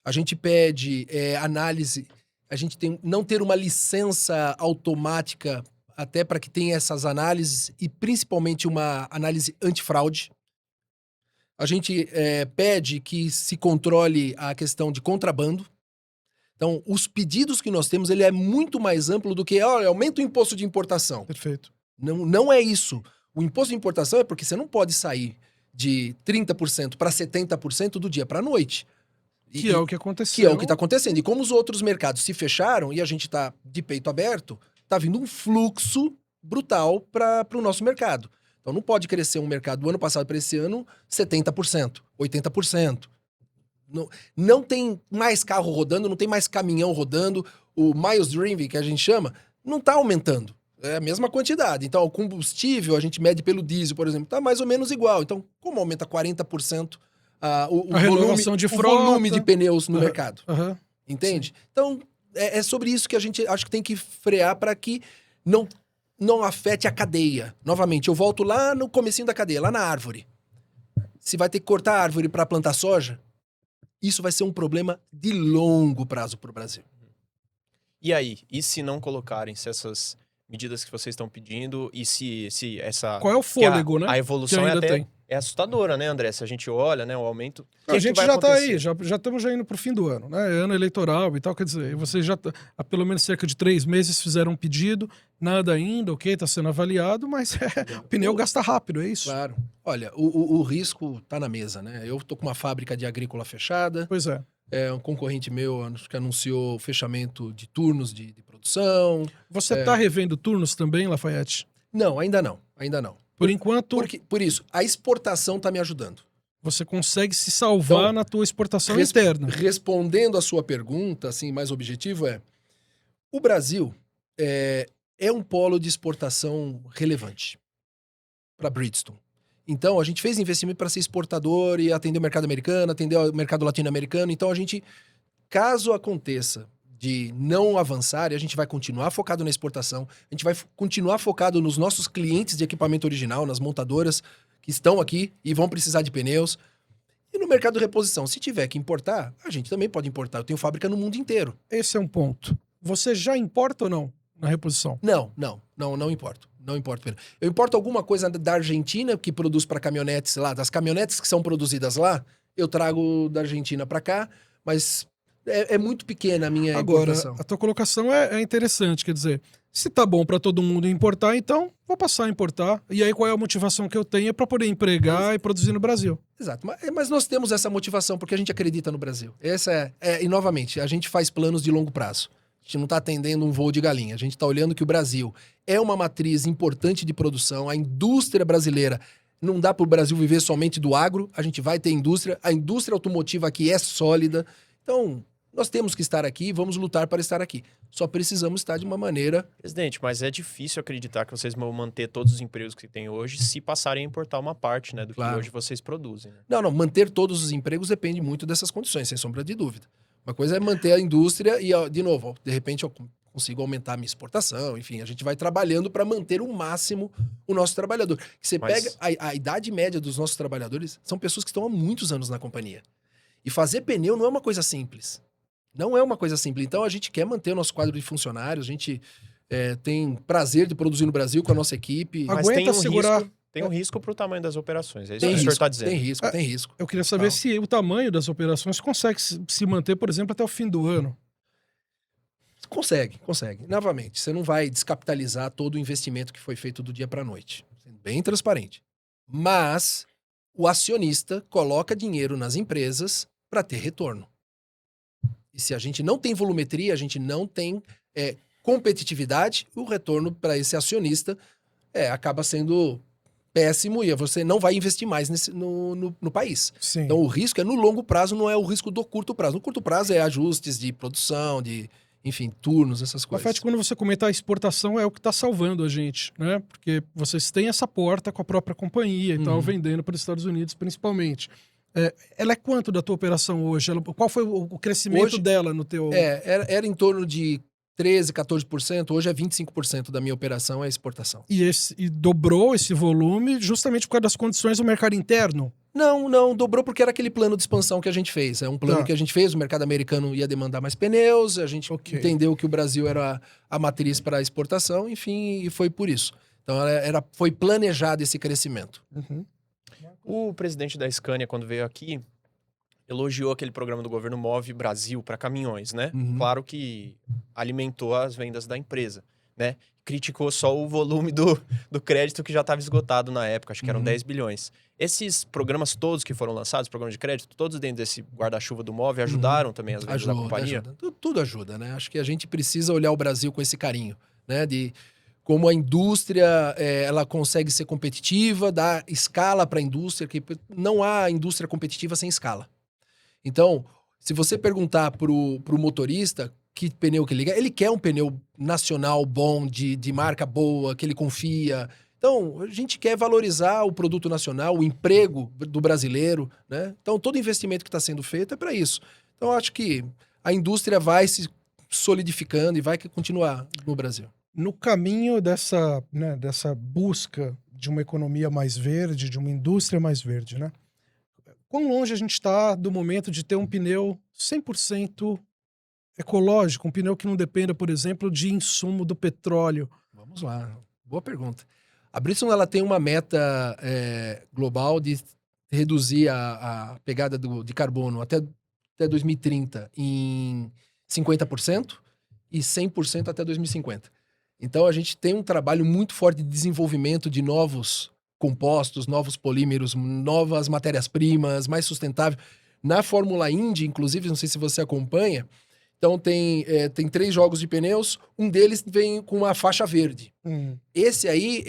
Speaker 3: A gente pede análise... A gente não ter uma licença automática até para que tenha essas análises e principalmente uma análise antifraude. A gente pede que se controle a questão de contrabando. Então, os pedidos que nós temos, ele é muito mais amplo do que, aumenta o imposto de importação.
Speaker 1: Perfeito.
Speaker 3: Não é isso. O imposto de importação é porque você não pode sair de 30% para 70% do dia para a noite.
Speaker 1: Que é o que aconteceu.
Speaker 3: Que é o que está acontecendo. E como os outros mercados se fecharam e a gente está de peito aberto, está vindo um fluxo brutal para o nosso mercado. Então não pode crescer um mercado do ano passado para esse ano 70%, 80%. Não tem mais carro rodando, não tem mais caminhão rodando. O miles driven, que a gente chama, não está aumentando. É a mesma quantidade. Então o combustível, a gente mede pelo diesel, por exemplo, está mais ou menos igual. Então como aumenta 40%... o volume de pneus no mercado. Entende? Sim. Então, é sobre isso que a gente acho que tem que frear para que não afete a cadeia. Novamente, eu volto lá no comecinho da cadeia, lá na árvore. Se vai ter que cortar a árvore para plantar soja, isso vai ser um problema de longo prazo para o Brasil.
Speaker 2: E aí? E se não colocarem essas medidas que vocês estão pedindo e se essa...
Speaker 1: Qual é o fôlego, né?
Speaker 2: A evolução
Speaker 1: tem.
Speaker 2: É assustadora, né, André? Se a gente olha, né, o aumento...
Speaker 1: A gente já tá aí, já estamos já indo pro fim do ano, né? É ano eleitoral e tal, quer dizer, vocês já há pelo menos cerca de 3 meses fizeram um pedido, nada ainda, ok, tá sendo avaliado, mas o pneu gasta rápido, é isso?
Speaker 3: Claro. Olha, o risco tá na mesa, né? Eu tô com uma fábrica de agrícola fechada.
Speaker 1: Pois é.
Speaker 3: Um concorrente meu que anunciou o fechamento de turnos de produção.
Speaker 1: Você tá revendo turnos também, Lafayette?
Speaker 3: Não, ainda não.
Speaker 1: Por enquanto...
Speaker 3: Por isso, a exportação tá me ajudando.
Speaker 1: Você consegue se salvar na tua exportação interna.
Speaker 3: Respondendo a sua pergunta, assim, mais objetivo o Brasil é um polo de exportação relevante para Bridgestone. Então, a gente fez investimento para ser exportador e atender o mercado americano, atender o mercado latino-americano. Então, a gente, caso aconteça de não avançar, a gente vai continuar focado na exportação, a gente vai continuar focado nos nossos clientes de equipamento original, nas montadoras que estão aqui e vão precisar de pneus. E no mercado de reposição, se tiver que importar, a gente também pode importar. Eu tenho fábrica no mundo inteiro.
Speaker 1: Esse é um ponto. Você já importa ou não na reposição?
Speaker 3: Não importo. Não importa pneu. Eu importo alguma coisa da Argentina que produz para caminhonetes lá, das caminhonetes que são produzidas lá, eu trago da Argentina para cá, mas é muito pequena a minha
Speaker 1: Agora,
Speaker 3: importação.
Speaker 1: a tua colocação é interessante, quer dizer, se tá bom para todo mundo importar, então vou passar a importar. E aí qual é a motivação que eu tenho para poder empregar e produzir no Brasil?
Speaker 3: Exato, mas nós temos essa motivação porque a gente acredita no Brasil. E novamente, a gente faz planos de longo prazo. A gente não está atendendo um voo de galinha. A gente está olhando que o Brasil é uma matriz importante de produção. A indústria brasileira, não dá para o Brasil viver somente do agro. A gente vai ter indústria. A indústria automotiva aqui é sólida. Então, nós temos que estar aqui e vamos lutar para estar aqui. Só precisamos estar de uma maneira...
Speaker 2: Presidente, mas é difícil acreditar que vocês vão manter todos os empregos que tem hoje se passarem a importar uma parte, né, do
Speaker 3: Claro.
Speaker 2: que hoje vocês produzem. Né?
Speaker 3: Não, manter todos os empregos depende muito dessas condições, sem sombra de dúvida. Uma coisa é manter a indústria e, de novo, de repente eu consigo aumentar a minha exportação, enfim, a gente vai trabalhando para manter o máximo o nosso trabalhador. Você pega a idade média dos nossos trabalhadores, são pessoas que estão há muitos anos na companhia. E fazer pneu não é uma coisa simples. Não é uma coisa simples. Então a gente quer manter o nosso quadro de funcionários, a gente tem prazer de produzir no Brasil com a nossa equipe.
Speaker 2: Mas
Speaker 1: Aguenta
Speaker 2: tem um
Speaker 1: segurar-
Speaker 2: risco, tem um risco para o tamanho das operações. É isso
Speaker 3: Tem
Speaker 2: que o senhor
Speaker 3: risco,
Speaker 2: está dizendo.
Speaker 3: tem risco.
Speaker 1: Eu queria saber
Speaker 3: Não.
Speaker 1: se o tamanho das operações consegue se manter, por exemplo, até o fim do ano.
Speaker 3: Consegue. Novamente, você não vai descapitalizar todo o investimento que foi feito do dia para a noite. Sendo bem transparente. Mas o acionista coloca dinheiro nas empresas para ter retorno. E se a gente não tem volumetria, a gente não tem competitividade, o retorno para esse acionista acaba sendo péssimo e você não vai investir mais no país.
Speaker 1: Sim.
Speaker 3: Então o risco é no longo prazo, não é o risco do curto prazo. No curto prazo é ajustes de produção, enfim, turnos, essas coisas.
Speaker 1: Lafete, quando você comenta a exportação, é o que está salvando a gente, né? Porque vocês têm essa porta com a própria companhia e tal, vendendo para os Estados Unidos principalmente. Ela é quanto da tua operação hoje? Qual foi o crescimento
Speaker 3: Hoje,
Speaker 1: dela no teu...
Speaker 3: Era em torno de 13%, 14%, hoje é 25% da minha operação é exportação.
Speaker 1: E dobrou esse volume justamente por causa das condições do mercado interno?
Speaker 3: Não, dobrou porque era aquele plano de expansão que a gente fez. É um plano
Speaker 1: Tá.
Speaker 3: que a gente fez, o mercado americano ia demandar mais pneus, a gente
Speaker 1: Ok.
Speaker 3: entendeu que o Brasil era a matriz para a exportação, enfim, e foi por isso. Então foi planejado esse crescimento.
Speaker 1: Uhum.
Speaker 2: O presidente da Scania, quando veio aqui, elogiou aquele programa do governo Move Brasil para caminhões, né?
Speaker 3: Uhum.
Speaker 2: Claro que alimentou as vendas da empresa, né? Criticou só o volume do crédito que já estava esgotado na época, acho que eram 10 bilhões. Esses programas todos que foram lançados, programas de crédito, todos dentro desse guarda-chuva do Move, ajudaram também as vendas da companhia?
Speaker 3: Ajuda. Tudo ajuda, né? Acho que a gente precisa olhar o Brasil com esse carinho, né? De como a indústria ela consegue ser competitiva, dar escala para a indústria, que não há indústria competitiva sem escala. Então, se você perguntar pro motorista que pneu que ele quer um pneu nacional bom, de marca boa, que ele confia. Então, a gente quer valorizar o produto nacional, o emprego do brasileiro, né? Então, todo investimento que está sendo feito é para isso. Então, eu acho que a indústria vai se solidificando e vai continuar no Brasil.
Speaker 1: No caminho dessa busca de uma economia mais verde, de uma indústria mais verde, né? Quão longe a gente está do momento de ter um pneu 100% ecológico, um pneu que não dependa, por exemplo, de insumo do petróleo?
Speaker 3: Vamos lá, boa pergunta. A Bridgestone ela tem uma meta global de reduzir a pegada de carbono até 2030 em 50% e 100% até 2050. Então a gente tem um trabalho muito forte de desenvolvimento de novos compostos, novos polímeros, novas matérias-primas, mais sustentável. Na Fórmula Indy, inclusive, não sei se você acompanha, então tem 3 jogos de pneus, um deles vem com uma faixa verde. Esse aí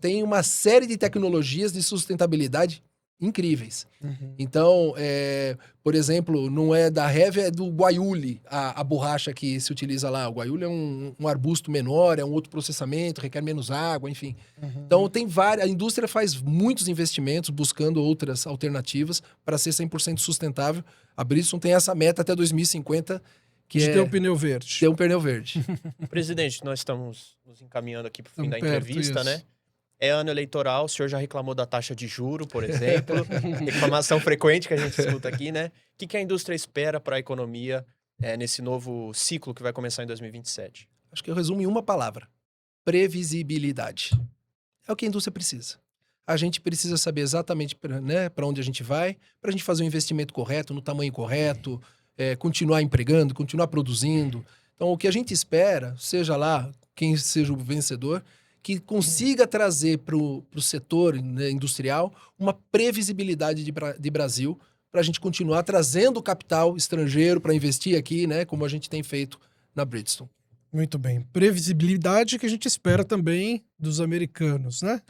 Speaker 3: tem uma série de tecnologias de sustentabilidade incríveis.
Speaker 1: Uhum.
Speaker 3: Então, por exemplo, não é da Hevia, é do guaiúle, a borracha que se utiliza lá. O guaiúle é um arbusto menor, é um outro processamento, requer menos água, enfim.
Speaker 1: Uhum.
Speaker 3: Então, a indústria faz muitos investimentos buscando outras alternativas para ser 100% sustentável. A Bridgestone tem essa meta até 2050, que
Speaker 1: de ter um pneu verde.
Speaker 3: ter um pneu verde.
Speaker 2: Presidente, nós estamos nos encaminhando aqui para o fim
Speaker 1: Estamos
Speaker 2: da
Speaker 1: perto,
Speaker 2: entrevista,
Speaker 1: isso.
Speaker 2: né? É ano eleitoral, o senhor já reclamou da taxa de juro, por exemplo. Reclamação frequente que a gente escuta aqui, né? O que a indústria espera para a economia nesse novo ciclo que vai começar em 2027?
Speaker 3: Acho que eu resumo em uma palavra: previsibilidade. é o que a indústria precisa. A gente precisa saber exatamente para onde a gente vai, para a gente fazer o investimento correto, no tamanho correto, continuar empregando, continuar produzindo. Então, o que a gente espera, seja lá quem seja o vencedor, que consiga trazer para o setor, né, industrial uma previsibilidade de Brasil, para a gente continuar trazendo capital estrangeiro para investir aqui, né, como a gente tem feito na Bridgestone.
Speaker 1: Muito bem. Previsibilidade que a gente espera também dos americanos, né?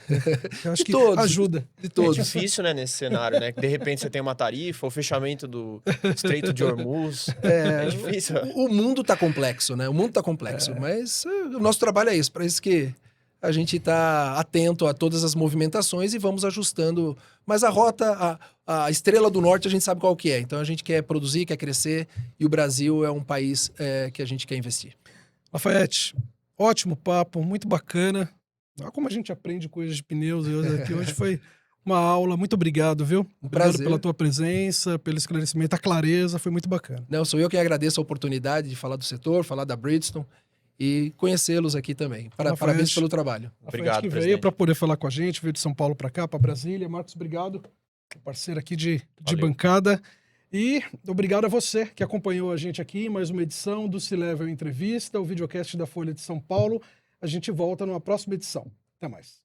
Speaker 1: Eu acho que
Speaker 3: todos.
Speaker 1: ajuda.
Speaker 3: De
Speaker 2: É
Speaker 3: todos.
Speaker 2: difícil, né, nesse cenário, né? Que de repente você tem uma tarifa, o fechamento do Estreito de Hormuz. É difícil.
Speaker 3: O mundo tá complexo, né? O mundo tá complexo, mas o nosso trabalho é isso, para isso que a gente tá atento a todas as movimentações e vamos ajustando. Mas a rota, a estrela do norte, a gente sabe qual que é. Então a gente quer produzir, quer crescer e o Brasil é um país que a gente quer investir.
Speaker 1: Lafayette, ótimo papo, muito bacana. Olha como a gente aprende coisas de pneus aqui. Hoje foi uma aula. Muito obrigado, viu? Obrigado
Speaker 3: prazer.
Speaker 1: pela tua presença, pelo esclarecimento, a clareza. Foi muito bacana.
Speaker 3: Não, sou eu que agradeço a oportunidade de falar do setor, falar da Bridgestone e conhecê-los aqui também. Parabéns pelo trabalho.
Speaker 2: Obrigado,
Speaker 1: que veio
Speaker 2: presidente.
Speaker 1: para poder falar com a gente, veio de São Paulo para cá, para Brasília. Marcos, obrigado. Parceiro aqui de
Speaker 2: Valeu.
Speaker 1: bancada. E obrigado a você que acompanhou a gente aqui em mais uma edição do C-Level Entrevista, o videocast da Folha de São Paulo. A gente volta numa próxima edição. Até mais.